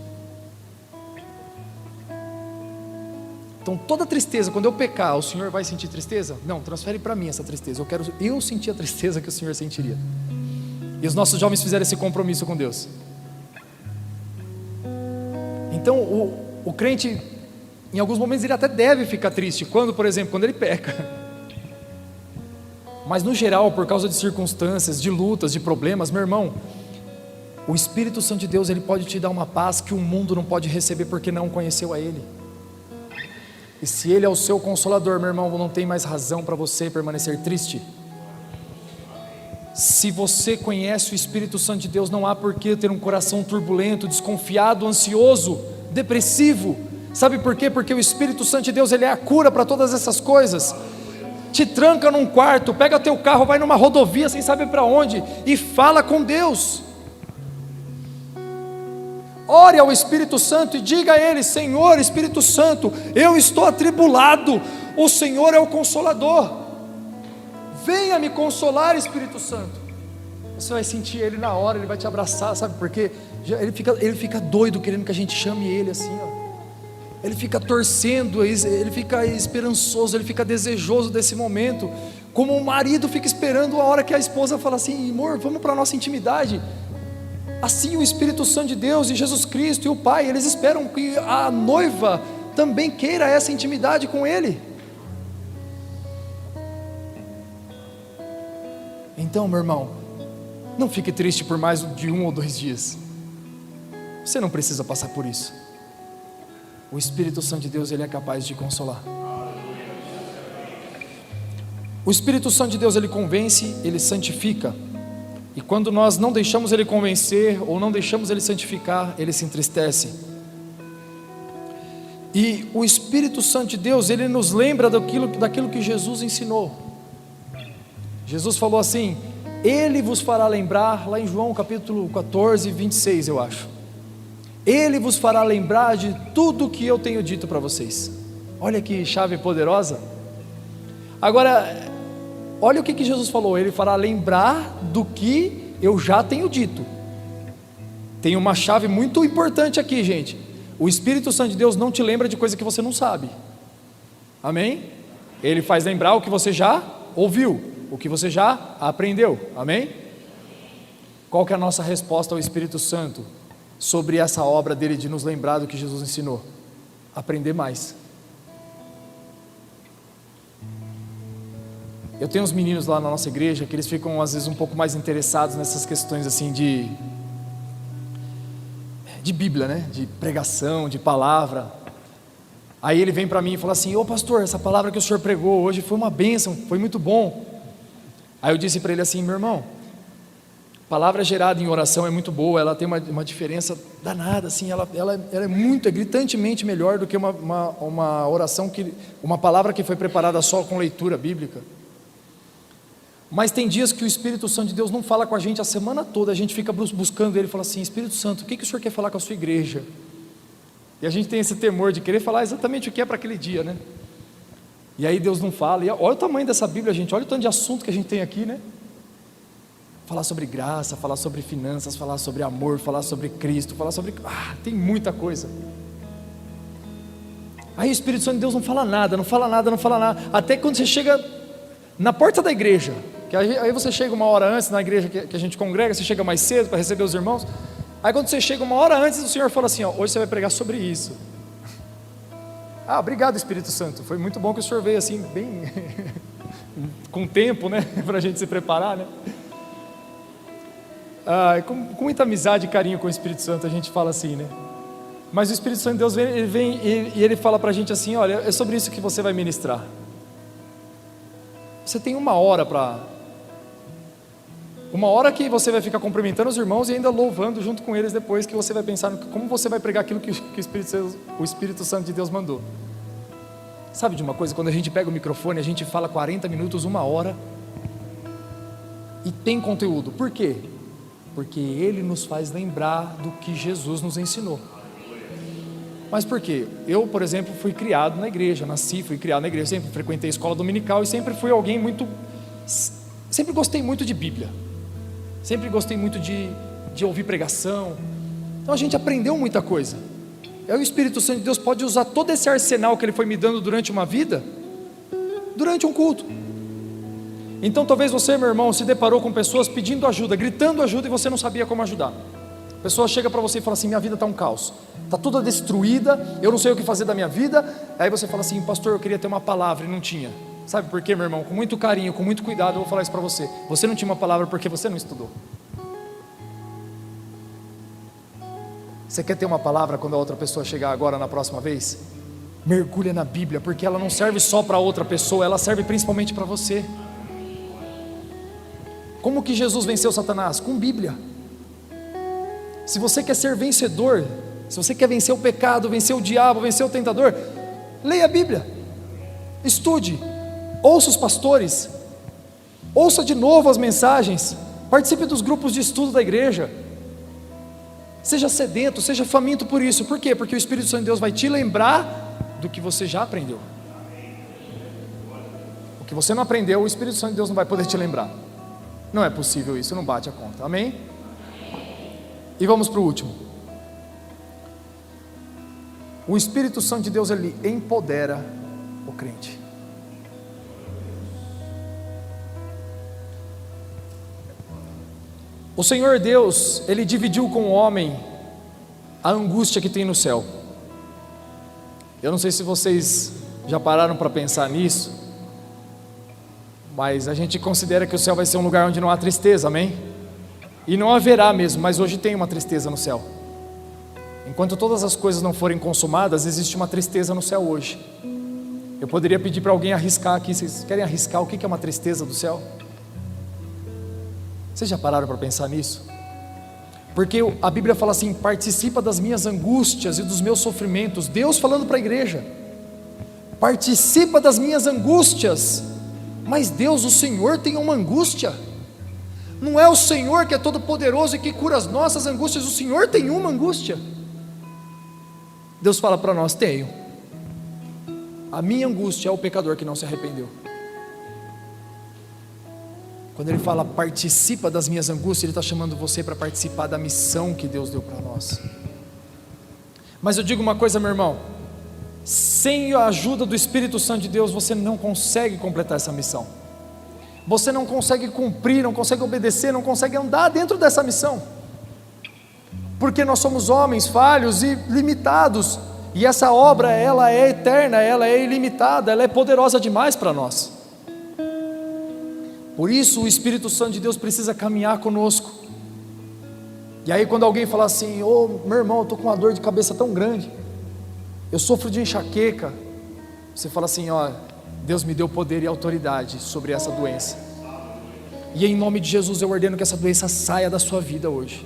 Então toda tristeza, quando eu pecar, o Senhor vai sentir tristeza? Não, transfere para mim essa tristeza. Eu quero sentir a tristeza que o Senhor sentiria. E os nossos jovens fizeram esse compromisso com Deus. Então o crente, em alguns momentos ele até deve ficar triste, por exemplo, quando ele peca. Mas no geral, por causa de circunstâncias, de lutas, de problemas, meu irmão, o Espírito Santo de Deus, Ele pode te dar uma paz que o mundo não pode receber, porque não conheceu a Ele. E se Ele é o seu Consolador, meu irmão, não tem mais razão para você permanecer triste. Se você conhece o Espírito Santo de Deus, não há por que ter um coração turbulento, desconfiado, ansioso, depressivo. Sabe por quê? Porque o Espírito Santo de Deus, Ele é a cura para todas essas coisas. te tranca num quarto, pega teu carro, vai numa rodovia sem saber para onde e fala com Deus. Ore ao Espírito Santo e diga a Ele: Senhor Espírito Santo, eu estou atribulado, o Senhor é o Consolador, venha me consolar, Espírito Santo. Você vai sentir Ele na hora, Ele vai te abraçar, sabe por quê? Ele fica doido querendo que a gente chame Ele assim, ó. Ele fica torcendo, ele fica esperançoso, ele fica desejoso desse momento, como um marido fica esperando a hora que a esposa fala assim: amor, vamos para a nossa intimidade. Assim o Espírito Santo de Deus e Jesus Cristo e o Pai, eles esperam que a noiva também queira essa intimidade com Ele. Então, meu irmão, não fique triste por mais de 1 ou 2 dias. Você não precisa passar por isso. O Espírito Santo de Deus, Ele é capaz de consolar. O Espírito Santo de Deus, Ele convence, Ele santifica. E quando nós não deixamos Ele convencer, ou não deixamos Ele santificar, Ele se entristece. E o Espírito Santo de Deus, Ele nos lembra daquilo que Jesus ensinou. Jesus falou assim: Ele vos fará lembrar, lá em João capítulo 14, 26 eu acho. Ele vos fará lembrar de tudo que eu tenho dito para vocês. Olha que chave poderosa. Agora, olha o que Jesus falou: Ele fará lembrar do que eu já tenho dito. Tem uma chave muito importante aqui, gente. O Espírito Santo de Deus não te lembra de coisa que você não sabe. Amém? Ele faz lembrar o que você já ouviu, o que você já aprendeu. Amém? Qual que é a nossa resposta ao Espírito Santo sobre essa obra dele de nos lembrar do que Jesus ensinou? Aprender mais. Eu tenho uns meninos lá na nossa igreja que eles ficam às vezes um pouco mais interessados nessas questões assim de Bíblia, né? De pregação, de palavra. Aí ele vem para mim e fala assim: ô pastor, essa palavra que o senhor pregou hoje foi uma bênção, foi muito bom. Aí eu disse para ele assim: meu irmão, palavra gerada em oração é muito boa, ela tem uma diferença danada, assim, ela é gritantemente melhor do que uma oração, uma palavra que foi preparada só com leitura bíblica. Mas tem dias que o Espírito Santo de Deus não fala com a gente a semana toda, a gente fica buscando Ele e fala assim: Espírito Santo, o que o Senhor quer falar com a sua igreja? E a gente tem esse temor de querer falar exatamente o que é para aquele dia, né? E aí Deus não fala. E olha o tamanho dessa Bíblia, gente, olha o tanto de assunto que a gente tem aqui, né? Falar sobre graça, falar sobre finanças, falar sobre amor, falar sobre Cristo, falar sobre... tem muita coisa. Aí o Espírito Santo de Deus não fala nada, até quando você chega na porta da igreja, que aí você chega uma hora antes na igreja que a gente congrega, você chega mais cedo para receber os irmãos. Aí quando você chega uma hora antes, o Senhor fala assim: ó, hoje você vai pregar sobre isso. Obrigado Espírito Santo, foi muito bom que o Senhor veio assim, bem com tempo, né, para a gente se preparar, né? Com muita amizade e carinho com o Espírito Santo a gente fala assim, né? Mas o Espírito Santo de Deus vem e ele fala para a gente assim: olha, é sobre isso que você vai ministrar. Você tem uma hora que você vai ficar cumprimentando os irmãos e ainda louvando junto com eles depois, que você vai pensar como você vai pregar aquilo que o Espírito Santo de Deus mandou. Sabe de uma coisa? Quando a gente pega o microfone, a gente fala 40 minutos, 1 hora e tem conteúdo. Por quê? Porque Ele nos faz lembrar do que Jesus nos ensinou. Mas por quê? Eu, por exemplo, fui criado na igreja, fui criado na igreja, sempre frequentei a escola dominical e sempre fui alguém sempre gostei muito de Bíblia, sempre gostei muito de ouvir pregação. Então a gente aprendeu muita coisa. E aí o Espírito Santo de Deus pode usar todo esse arsenal que Ele foi me dando durante uma vida, durante um culto. Então talvez você, meu irmão, se deparou com pessoas pedindo ajuda, gritando ajuda, e você não sabia como ajudar. A pessoa chega para você e fala assim: minha vida está um caos, está toda destruída, eu não sei o que fazer da minha vida. Aí você fala assim: pastor, eu queria ter uma palavra e não tinha. Sabe por quê, meu irmão? Com muito carinho, com muito cuidado, eu vou falar isso para você: você não tinha uma palavra porque você não estudou. Você quer ter uma palavra quando a outra pessoa chegar agora na próxima vez? Mergulha na Bíblia, porque ela não serve só para outra pessoa, ela serve principalmente para você. Como que Jesus venceu Satanás? Com Bíblia. Se você quer ser vencedor, se você quer vencer o pecado, vencer o diabo, vencer o tentador, leia a Bíblia, estude, ouça os pastores, ouça de novo as mensagens, participe dos grupos de estudo da igreja, seja sedento, seja faminto por isso. Por quê? Porque o Espírito Santo de Deus vai te lembrar do que você já aprendeu. O que você não aprendeu, o Espírito Santo de Deus não vai poder te lembrar. Não é possível isso, não bate a conta, amém? E vamos para o último. O Espírito Santo de Deus, ele empodera o crente. O Senhor Deus, ele dividiu com o homem a angústia que tem no céu. Eu não sei se vocês já pararam para pensar nisso, mas a gente considera que o céu vai ser um lugar onde não há tristeza, amém? E não haverá mesmo, mas hoje tem uma tristeza no céu. Enquanto todas as coisas não forem consumadas, existe uma tristeza no céu hoje. Eu poderia pedir para alguém arriscar aqui. Vocês querem arriscar o que é uma tristeza do céu? Vocês já pararam para pensar nisso? Porque a Bíblia fala assim: participa das minhas angústias e dos meus sofrimentos. Deus falando para a igreja: participa das minhas angústias. Mas Deus, o Senhor, tem uma angústia. Não é o Senhor que é todo poderoso e que cura as nossas angústias. O Senhor tem uma angústia. Deus fala para nós: tenho. A minha angústia é o pecador que não se arrependeu. Quando ele fala participa das minhas angústias, ele está chamando você para participar da missão que Deus deu para nós. Mas eu digo uma coisa, meu irmão: sem a ajuda do Espírito Santo de Deus, você não consegue completar essa missão. Você não consegue cumprir, não consegue obedecer, não consegue andar dentro dessa missão. Porque nós somos homens falhos e limitados. E essa obra, ela é eterna, ela é ilimitada, ela é poderosa demais para nós. Por isso o Espírito Santo de Deus precisa caminhar conosco. E aí quando alguém fala assim: ô meu irmão, eu estou com uma dor de cabeça tão grande, eu sofro de enxaqueca, você fala assim: ó, Deus me deu poder e autoridade sobre essa doença, e em nome de Jesus eu ordeno que essa doença saia da sua vida hoje.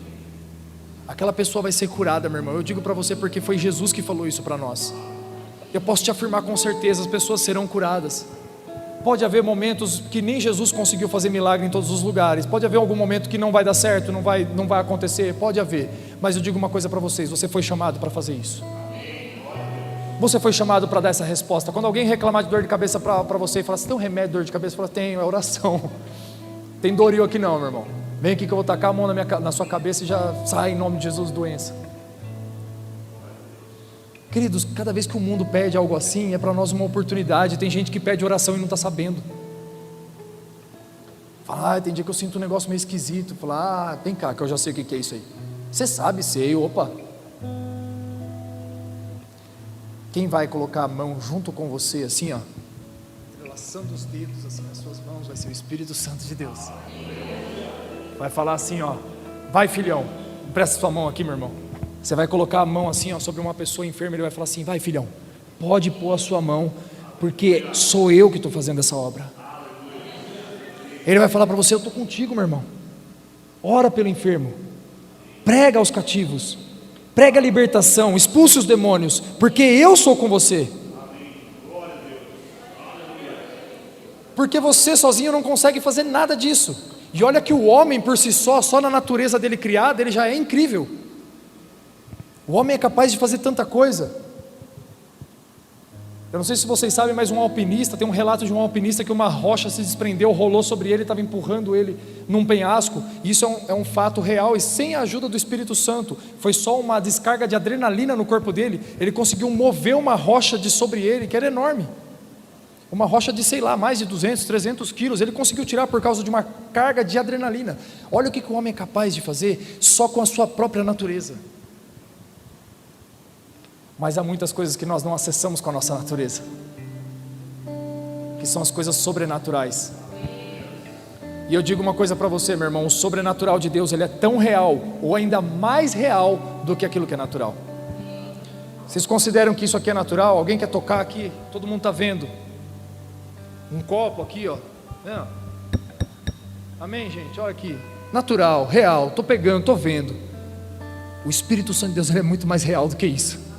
Aquela pessoa vai ser curada, meu irmão. Eu digo para você porque foi Jesus que falou isso para nós. Eu posso te afirmar com certeza: as pessoas serão curadas. Pode haver momentos que nem Jesus conseguiu fazer milagre em todos os lugares. Pode haver algum momento que não vai dar certo, não vai acontecer. Pode haver. Mas eu digo uma coisa para vocês: você foi chamado para fazer isso. Você foi chamado para dar essa resposta. Quando alguém reclamar de dor de cabeça para você e falar: você tem um remédio de dor de cabeça? Fala: tenho, é oração. Tem Doril aqui não, meu irmão. Vem aqui que eu vou tacar a mão na sua cabeça e já sai em nome de Jesus doença. Queridos, cada vez que o mundo pede algo assim, é para nós uma oportunidade. Tem gente que pede oração e não está sabendo. Fala: tem dia que eu sinto um negócio meio esquisito. Fala: vem cá que eu já sei o que é isso aí. Você sabe, sei, opa. Quem vai colocar a mão junto com você assim, ó, entrelaçando os dedos assim nas suas mãos, vai ser o Espírito Santo de Deus. Vai falar assim, ó: vai filhão, presta sua mão aqui, meu irmão. Você vai colocar a mão assim, ó, sobre uma pessoa enferma. Ele vai falar assim: vai filhão, pode pôr a sua mão, porque sou eu que estou fazendo essa obra. Ele vai falar para você: eu estou contigo, meu irmão. Ora pelo enfermo, prega aos cativos, prega a libertação, expulse os demônios, porque eu sou com você. Porque você sozinho não consegue fazer nada disso. E olha que o homem por si só na natureza dele criada, ele já é incrível. O homem é capaz de fazer tanta coisa. Eu não sei se vocês sabem, mas um alpinista, tem um relato de um alpinista que uma rocha se desprendeu, rolou sobre ele, estava empurrando ele num penhasco. Isso é um fato real, e sem a ajuda do Espírito Santo, foi só uma descarga de adrenalina no corpo dele, ele conseguiu mover uma rocha de sobre ele, que era enorme. Uma rocha de, sei lá, mais de 200, 300 quilos, ele conseguiu tirar por causa de uma carga de adrenalina. Olha o que o homem é capaz de fazer, só com a sua própria natureza. Mas há muitas coisas que nós não acessamos com a nossa natureza, que são as coisas sobrenaturais. E eu digo uma coisa para você, meu irmão: o sobrenatural de Deus, ele é tão real, ou ainda mais real do que aquilo que é natural. Vocês consideram que isso aqui é natural? Alguém quer tocar aqui? Todo mundo está vendo. Um copo aqui, ó. É. Amém, gente? Olha aqui. Natural, real, estou pegando, estou vendo. O Espírito Santo de Deus, ele é muito mais real do que isso.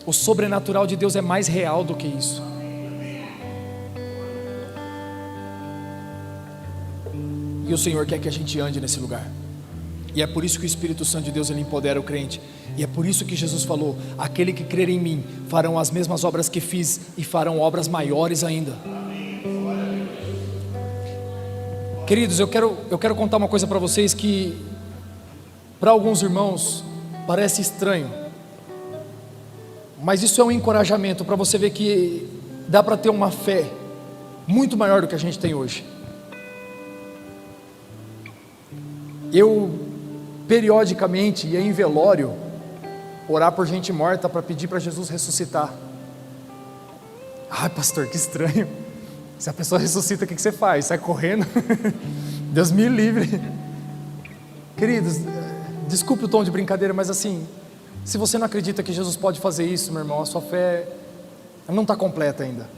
O sobrenatural de Deus é mais real do que isso. E o Senhor quer que a gente ande nesse lugar. E é por isso que o Espírito Santo de Deus, ele empodera o crente. E é por isso que Jesus falou: aquele que crer em mim farão as mesmas obras que fiz, e farão obras maiores ainda. Queridos, eu quero contar uma coisa para vocês que para alguns irmãos parece estranho, mas isso é um encorajamento para você ver que dá para ter uma fé muito maior do que a gente tem hoje. Eu periodicamente ia em velório orar por gente morta para pedir para Jesus ressuscitar. Ai, pastor, que estranho. Se a pessoa ressuscita, o que você faz? Sai correndo? Deus me livre. Queridos, desculpe o tom de brincadeira, mas assim, se você não acredita que Jesus pode fazer isso, meu irmão, a sua fé não está completa ainda.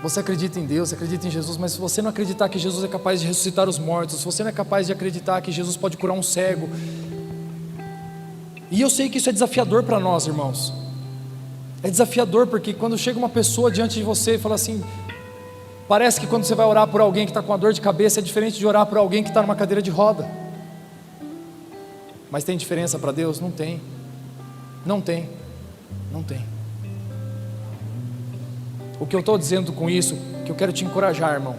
Você acredita em Deus, acredita em Jesus, mas se você não acreditar que Jesus é capaz de ressuscitar os mortos, se você não é capaz de acreditar que Jesus pode curar um cego, e eu sei que isso é desafiador para nós, irmãos. É desafiador porque quando chega uma pessoa diante de você e fala assim, parece que quando você vai orar por alguém que está com uma dor de cabeça é diferente de orar por alguém que está numa cadeira de roda. Mas tem diferença para Deus? Não tem. Não tem. Não tem. O que eu estou dizendo com isso, que eu quero te encorajar, irmão.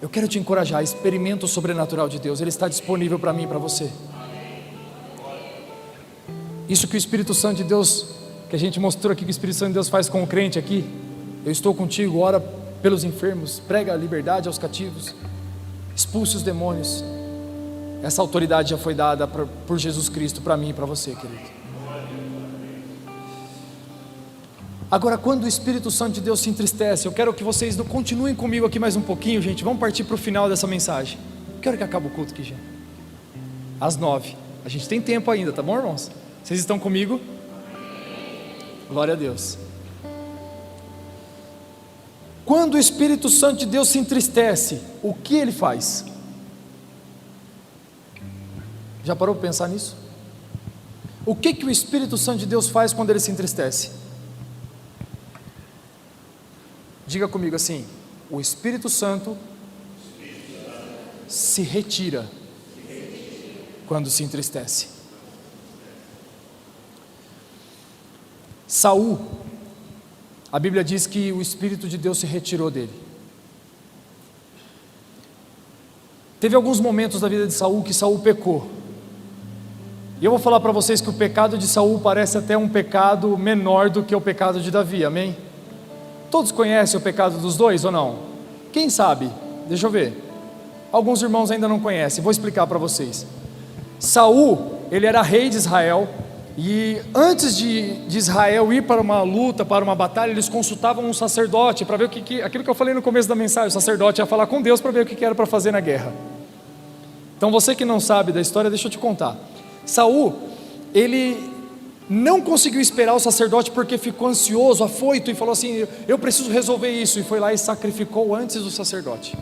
Eu quero te encorajar, experimenta o sobrenatural de Deus. Ele está disponível para mim e para você. Isso que o Espírito Santo de Deus, que a gente mostrou aqui, que o Espírito Santo de Deus faz com o crente aqui. Eu estou contigo, ora pelos enfermos, prega a liberdade aos cativos, expulse os demônios. Essa autoridade já foi dada por Jesus Cristo para mim e para você, querido. Agora, quando o Espírito Santo de Deus se entristece, eu quero que vocês continuem comigo aqui mais um pouquinho, gente. Vamos partir para o final dessa mensagem. Que hora que acaba o culto aqui, gente? Às 9. A gente tem tempo ainda, tá bom, irmãos? Vocês estão comigo? Glória a Deus. Quando o Espírito Santo de Deus se entristece, o que ele faz? Já parou para pensar nisso? O que o Espírito Santo de Deus faz quando ele se entristece? Diga comigo assim: o Espírito Santo se retira quando se entristece. Saul, a Bíblia diz que o Espírito de Deus se retirou dele. Teve alguns momentos da vida de Saul que Saul pecou. E eu vou falar para vocês que o pecado de Saul parece até um pecado menor do que o pecado de Davi, amém? Todos conhecem o pecado dos dois ou não? Quem sabe? Deixa eu ver. Alguns irmãos ainda não conhecem, vou explicar para vocês. Saul, ele era rei de Israel, e antes de Israel ir para uma luta, para uma batalha, eles consultavam um sacerdote para ver aquilo que eu falei no começo da mensagem. O sacerdote ia falar com Deus para ver o que era para fazer na guerra. Então você que não sabe da história, deixa eu te contar. Saul, ele não conseguiu esperar o sacerdote porque ficou ansioso, afoito, e falou assim: eu preciso resolver isso, e foi lá e sacrificou antes do sacerdote.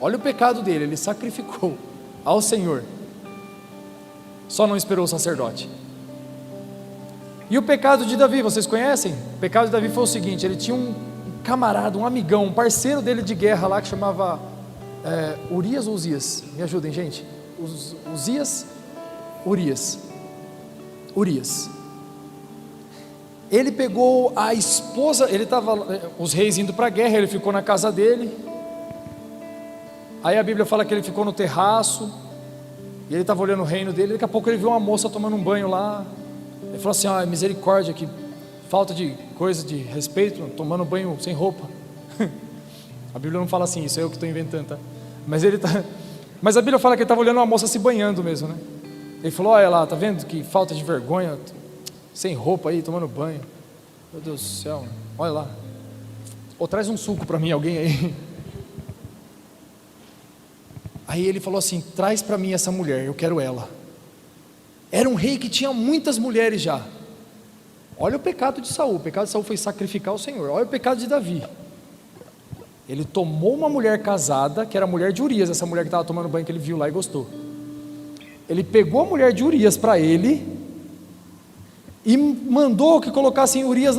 Olha o pecado dele, ele sacrificou ao Senhor, só não esperou o sacerdote. E o pecado de Davi, vocês conhecem? O pecado de Davi foi o seguinte: ele tinha um camarada, um amigão, um parceiro dele de guerra lá, que chamava Urias ou Uzias? Me ajudem, gente. Uzias? Urias. Ele pegou a esposa, os reis indo para a guerra, ele ficou na casa dele. Aí a Bíblia fala que ele ficou no terraço, e ele estava olhando o reino dele. Daqui a pouco ele viu uma moça tomando um banho lá. Ele falou assim: misericórdia, que falta de coisa, de respeito, tomando banho sem roupa. A Bíblia não fala assim, isso é eu que estou inventando, tá? Mas a Bíblia fala que ele estava olhando uma moça se banhando mesmo, né? Ele falou: olha lá, tá vendo que falta de vergonha, sem roupa aí, tomando banho. Meu Deus do céu, olha lá. Ou traz um suco para mim, alguém aí. Aí ele falou assim: traz para mim essa mulher, eu quero ela. Era um rei que tinha muitas mulheres já. Olha o pecado de Saul. O pecado de Saul foi sacrificar o Senhor. Olha o pecado de Davi. Ele tomou uma mulher casada, que era a mulher de Urias, essa mulher que estava tomando banho, que ele viu lá e gostou. Ele pegou a mulher de Urias para ele e mandou que colocassem Urias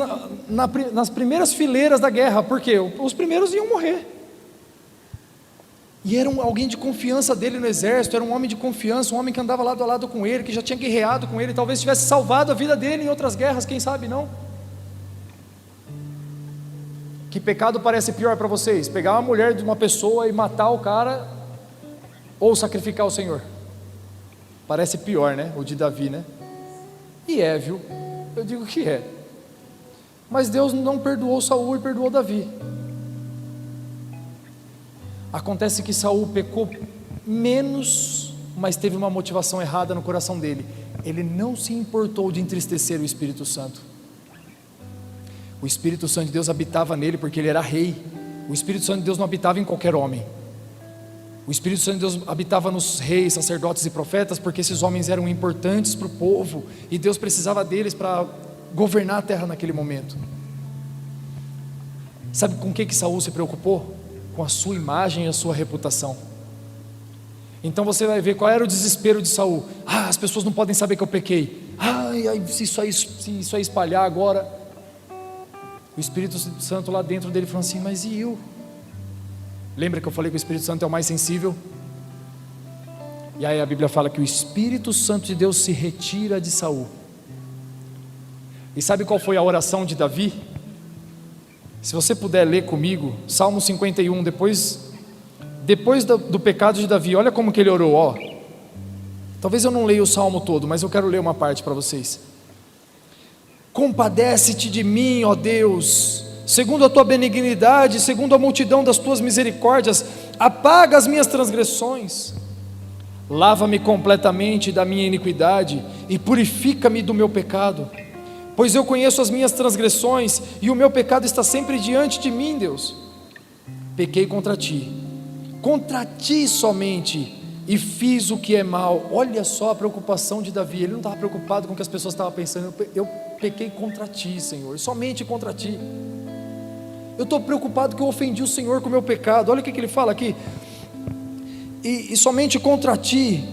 nas primeiras fileiras da guerra, porque os primeiros iam morrer. E era alguém de confiança dele no exército, era um homem de confiança, um homem que andava lado a lado com ele, que já tinha guerreado com ele, talvez tivesse salvado a vida dele em outras guerras, quem sabe não? Que pecado parece pior para vocês? Pegar uma mulher de uma pessoa e matar o cara, ou sacrificar o Senhor? Parece pior, né? O de Davi, né? E é, viu? Eu digo que é. Mas Deus não perdoou Saul e perdoou Davi. Acontece que Saul pecou menos, mas teve uma motivação errada no coração dele. Ele não se importou de entristecer o Espírito Santo. O Espírito Santo de Deus habitava nele porque ele era rei. O Espírito Santo de Deus não habitava em qualquer homem. O Espírito Santo de Deus habitava nos reis, sacerdotes e profetas, porque esses homens eram importantes para o povo, e Deus precisava deles para governar a terra naquele momento. Sabe com que Saul se preocupou? Com a sua imagem e a sua reputação. Então você vai ver qual era o desespero de Saul. As pessoas não podem saber que eu pequei. Se isso aí espalhar agora. O Espírito Santo lá dentro dele falou assim: mas e eu? Lembra que eu falei que o Espírito Santo é o mais sensível? E aí a Bíblia fala que o Espírito Santo de Deus se retira de Saul. E sabe qual foi a oração de Davi? Se você puder ler comigo, Salmo 51, depois do pecado de Davi, olha como que ele orou, Talvez eu não leia o Salmo todo, mas eu quero ler uma parte para vocês. Compadece-te de mim, ó Deus, segundo a tua benignidade, segundo a multidão das tuas misericórdias, apaga as minhas transgressões, lava-me completamente da minha iniquidade e purifica-me do meu pecado, pois eu conheço as minhas transgressões e o meu pecado está sempre diante de mim, Deus. Pequei contra ti somente, e fiz o que é mal. Olha só a preocupação de Davi, ele não estava preocupado com o que as pessoas estavam pensando. Eu pequei contra ti, Senhor, somente contra ti. Eu estou preocupado que eu ofendi o Senhor com o meu pecado. Olha o que ele fala aqui: e somente contra ti,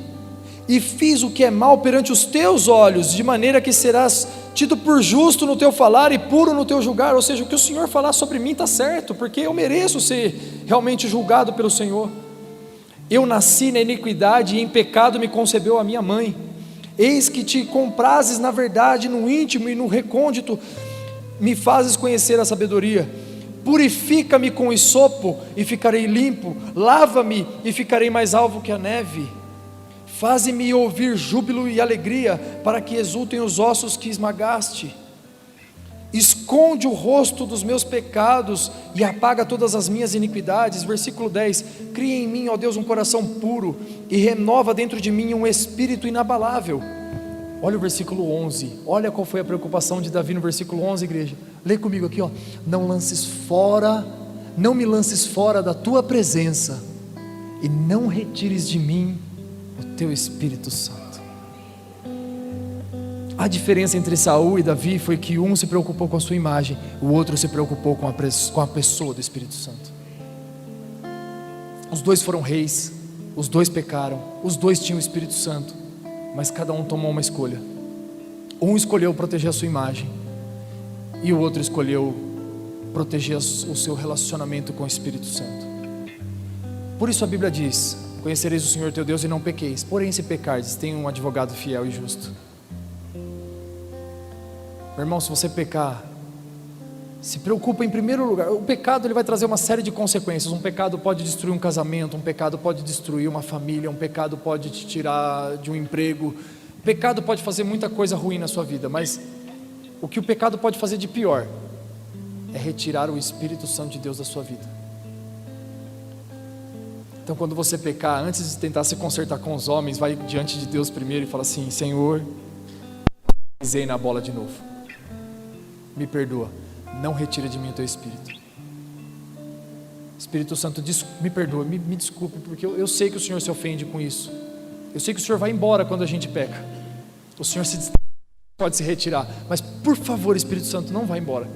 e fiz o que é mal perante os teus olhos, de maneira que serás tido por justo no teu falar e puro no teu julgar. Ou seja, o que o Senhor falar sobre mim está certo, porque eu mereço ser realmente julgado pelo Senhor. Eu nasci na iniquidade e em pecado me concebeu a minha mãe. Eis que te comprases na verdade, no íntimo e no recôndito me fazes conhecer a sabedoria. Purifica-me com hisopo e ficarei limpo, lava-me e ficarei mais alvo que a neve. Faze-me ouvir júbilo e alegria, para que exultem os ossos que esmagaste. Esconde o rosto dos meus pecados e apaga todas as minhas iniquidades. Versículo 10: cria em mim, ó Deus, um coração puro e renova dentro de mim um espírito inabalável. Olha o versículo 11, olha qual foi a preocupação de Davi no versículo 11, igreja. Lê comigo aqui, não me lances fora da tua presença, e não retires de mim o teu Espírito Santo. A diferença entre Saul e Davi foi que um se preocupou com a sua imagem, o outro se preocupou com a pessoa do Espírito Santo. Os dois foram reis, os dois pecaram, os dois tinham o Espírito Santo, mas cada um tomou uma escolha. Um escolheu proteger a sua imagem, e o outro escolheu proteger o seu relacionamento com o Espírito Santo. Por isso a Bíblia diz: conhecereis o Senhor teu Deus e não pequeis, porém se pecardes, tem um advogado fiel e justo. Meu irmão, se você pecar, se preocupa em primeiro lugar. O pecado ele vai trazer uma série de consequências. Um pecado pode destruir um casamento, um pecado pode destruir uma família, um pecado pode te tirar de um emprego. O pecado pode fazer muita coisa ruim na sua vida, mas o que o pecado pode fazer de pior é retirar o Espírito Santo de Deus da sua vida. Então quando você pecar, antes de tentar se consertar com os homens, vai diante de Deus primeiro e fala assim: Senhor, pisei na bola de novo, me perdoa, não retira de mim o teu Espírito. Espírito Santo, me perdoa, me desculpe, porque eu sei que o Senhor se ofende com isso. Eu sei que o Senhor vai embora quando a gente peca. O Senhor pode se retirar, mas por favor, Espírito Santo, não vai embora.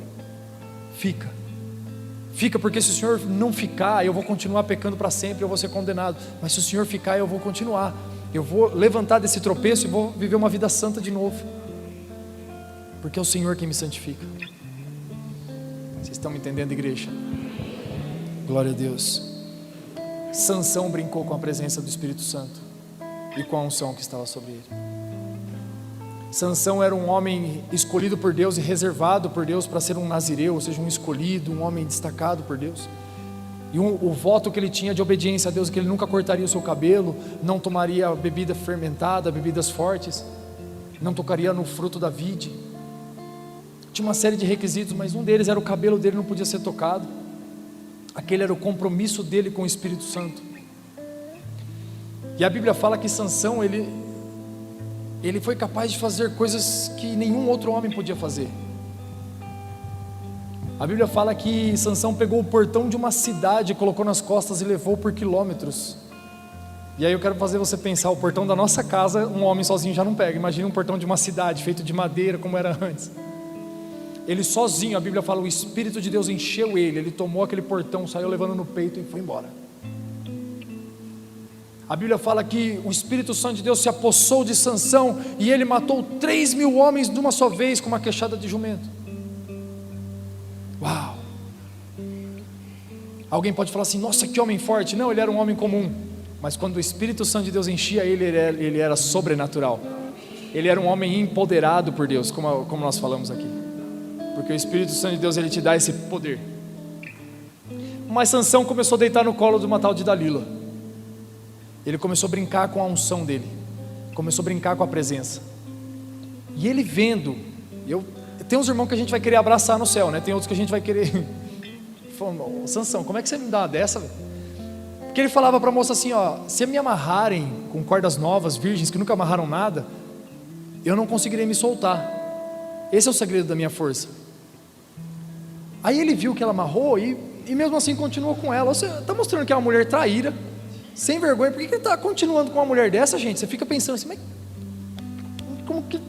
Fica, porque se o Senhor não ficar, eu vou continuar pecando para sempre, eu vou ser condenado. Mas se o Senhor ficar, eu vou continuar. Eu vou levantar desse tropeço e vou viver uma vida santa de novo, porque é o Senhor quem me santifica. Vocês estão me entendendo, igreja? Glória a Deus. Sansão brincou com a presença do Espírito Santo e com a unção que estava sobre ele. Sansão era um homem escolhido por Deus e reservado por Deus para ser um nazireu, ou seja, um escolhido, um homem destacado por Deus. E o voto que ele tinha de obediência a Deus, que ele nunca cortaria o seu cabelo, não tomaria bebida fermentada, bebidas fortes, não tocaria no fruto da vide. Tinha uma série de requisitos, mas um deles era o cabelo dele não podia ser tocado. Aquele era o compromisso dele com o Espírito Santo. E a Bíblia fala que Sansão, ele foi capaz de fazer coisas que nenhum outro homem podia fazer. A Bíblia fala que Sansão pegou o portão de uma cidade, colocou nas costas e levou por quilômetros. E aí eu quero fazer você pensar, o portão da nossa casa, um homem sozinho já não pega. Imagina um portão de uma cidade, feito de madeira, como era antes. Ele sozinho, a Bíblia fala, o Espírito de Deus encheu ele tomou aquele portão, saiu levando no peito e foi embora. A Bíblia fala que o Espírito Santo de Deus se apossou de Sansão e ele matou 3.000 homens de uma só vez com uma queixada de jumento. Uau! Alguém pode falar assim, nossa, que homem forte. Não, ele era um homem comum, mas quando o Espírito Santo de Deus enchia ele era sobrenatural. Ele era um homem empoderado por Deus, como nós falamos aqui, porque o Espírito Santo de Deus, ele te dá esse poder. Mas Sansão começou a deitar no colo de uma tal de Dalila. Ele começou a brincar com a unção dele, começou a brincar com a presença. E ele vendo, tem uns irmãos que a gente vai querer abraçar no céu, né? Tem outros que a gente vai querer falando, Sansão, como é que você me dá uma dessa, velho? Porque ele falava para a moça assim, ó, se me amarrarem com cordas novas, virgens, que nunca amarraram nada, eu não conseguirei me soltar. Esse é o segredo da minha força. Aí ele viu que ela amarrou e mesmo assim continuou com ela. Você está mostrando que é uma mulher traíra, sem vergonha. Por que ele está continuando com uma mulher dessa, gente? Você fica pensando assim, mas como que...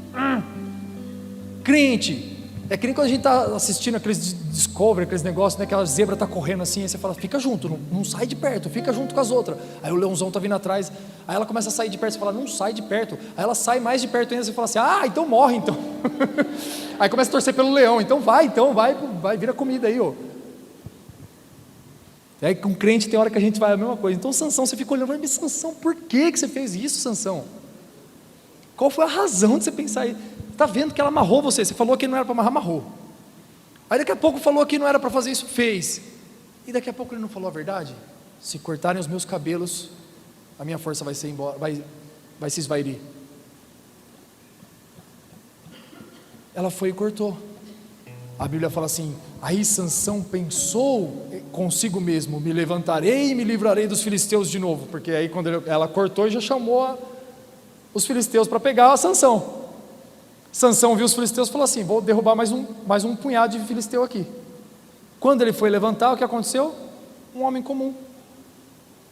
Crente, é que nem quando a gente está assistindo aqueles Discovery, aqueles negócios, né? Aquela zebra está correndo assim, aí você fala, fica junto, não sai de perto, fica junto com as outras. Aí o leãozão está vindo atrás, aí ela começa a sair de perto, você fala, não sai de perto. Aí ela sai mais de perto ainda, você fala assim, então morre então. Aí começa a torcer pelo leão, então vai, vira comida aí, ó. Aí com crente tem hora que a gente vai a mesma coisa. Então Sansão, você fica olhando, mas Sansão, por que você fez isso, Sansão? Qual foi a razão de você pensar aí? Está vendo que ela amarrou você falou que não era para amarrar, amarrou. Aí daqui a pouco falou que não era para fazer isso, fez. E daqui a pouco ele não falou a verdade? Se cortarem os meus cabelos, a minha força vai ser embora, vai se esvairir. Ela foi e cortou. A Bíblia fala assim, aí Sansão pensou consigo mesmo, me levantarei e me livrarei dos filisteus de novo, porque aí quando ela cortou, já chamou os filisteus para pegar a Sansão. Sansão viu os filisteus e falou assim, vou derrubar mais um punhado de filisteu aqui. Quando ele foi levantar, o que aconteceu? Um homem comum,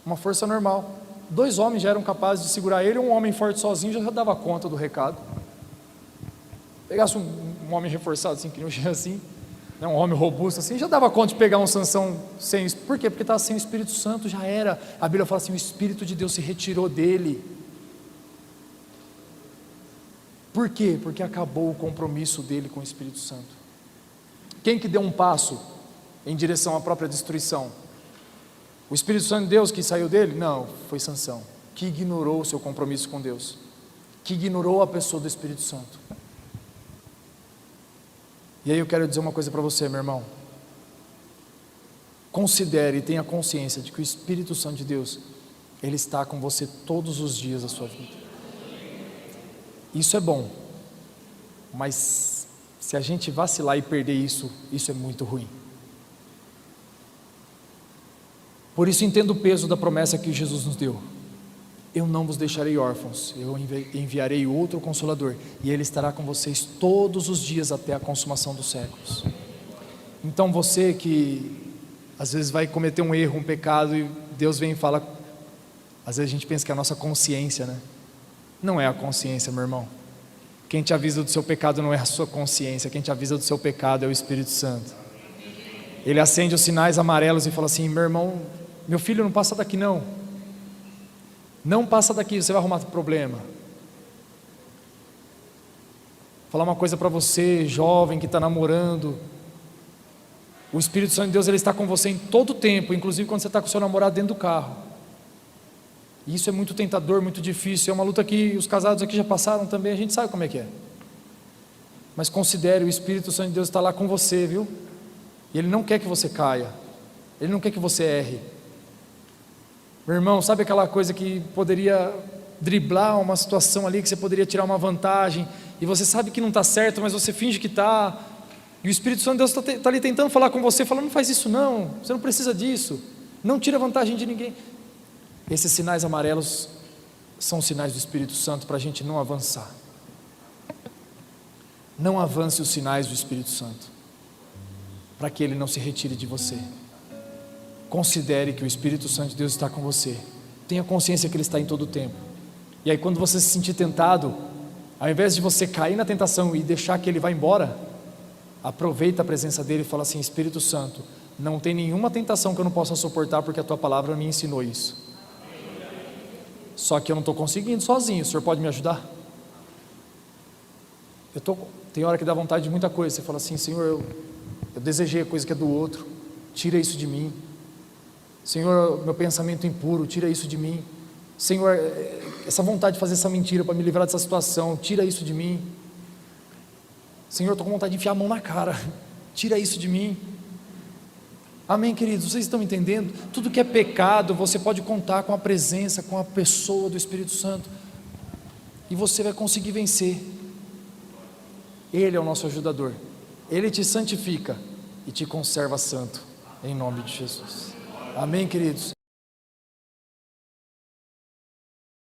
uma força normal. 2 homens já eram capazes de segurar ele, um homem forte sozinho já dava conta do recado. Pegasse um homem reforçado assim, que não assim, né, um homem robusto assim, já dava conta de pegar um Sansão sem. Por quê? Porque estava sem o Espírito Santo, já era. A Bíblia fala assim, o Espírito de Deus se retirou dele. Por quê? Porque acabou o compromisso dele com o Espírito Santo. Quem que deu um passo em direção à própria destruição? O Espírito Santo de Deus que saiu dele? Não, foi Sansão, que ignorou o seu compromisso com Deus, que ignorou a pessoa do Espírito Santo. E aí eu quero dizer uma coisa para você, meu irmão. Considere e tenha consciência de que o Espírito Santo de Deus, ele está com você todos os dias da sua vida. Isso é bom, mas se a gente vacilar e perder isso é muito ruim. Por isso entenda o peso da promessa que Jesus nos deu. Eu não vos deixarei órfãos, eu enviarei outro Consolador, e Ele estará com vocês todos os dias até a consumação dos séculos. Então você que às vezes vai cometer um erro, um pecado, e Deus vem e fala, às vezes a gente pensa que é a nossa consciência, né? Não é a consciência, meu irmão. Quem te avisa do seu pecado não é a sua consciência, quem te avisa do seu pecado é o Espírito Santo. Ele acende os sinais amarelos e fala assim, meu irmão, meu filho, não passa daqui não. Não passa daqui, você vai arrumar problema. Vou falar uma coisa para você, jovem que está namorando. O Espírito Santo de Deus, ele está com você em todo o tempo, inclusive quando você está com o seu namorado dentro do carro. E isso é muito tentador, muito difícil. É uma luta que os casados aqui já passaram também, a gente sabe como é que é. Mas considere, o Espírito Santo de Deus está lá com você, viu? E Ele não quer que você caia, Ele não quer que você erre. Meu irmão, sabe aquela coisa que poderia driblar uma situação ali, que você poderia tirar uma vantagem, e você sabe que não está certo, mas você finge que está, e o Espírito Santo de Deus está ali tentando falar com você, falando: não faz isso não, você não precisa disso, não tira vantagem de ninguém. Esses sinais amarelos são sinais do Espírito Santo para a gente não avançar. Não avance os sinais do Espírito Santo, para que ele não se retire de você. Considere que o Espírito Santo de Deus está com você, tenha consciência que Ele está em todo o tempo. E aí, quando você se sentir tentado, ao invés de você cair na tentação e deixar que Ele vá embora, aproveita a presença dEle e fala assim: Espírito Santo, não tem nenhuma tentação que eu não possa suportar, porque a Tua palavra me ensinou isso. Só que eu não estou conseguindo sozinho, o Senhor pode me ajudar? Tem hora que dá vontade de muita coisa, você fala assim: Senhor, eu desejei a coisa que é do outro, tira isso de mim. Senhor, meu pensamento impuro, tira isso de mim. Senhor, essa vontade de fazer essa mentira para me livrar dessa situação, tira isso de mim. Senhor, estou com vontade de enfiar a mão na cara, tira isso de mim. Amém, queridos? Vocês estão entendendo? Tudo que é pecado, você pode contar com a presença, com a pessoa do Espírito Santo, e você vai conseguir vencer. Ele é o nosso ajudador, Ele te santifica e te conserva santo, em nome de Jesus. Amém, queridos?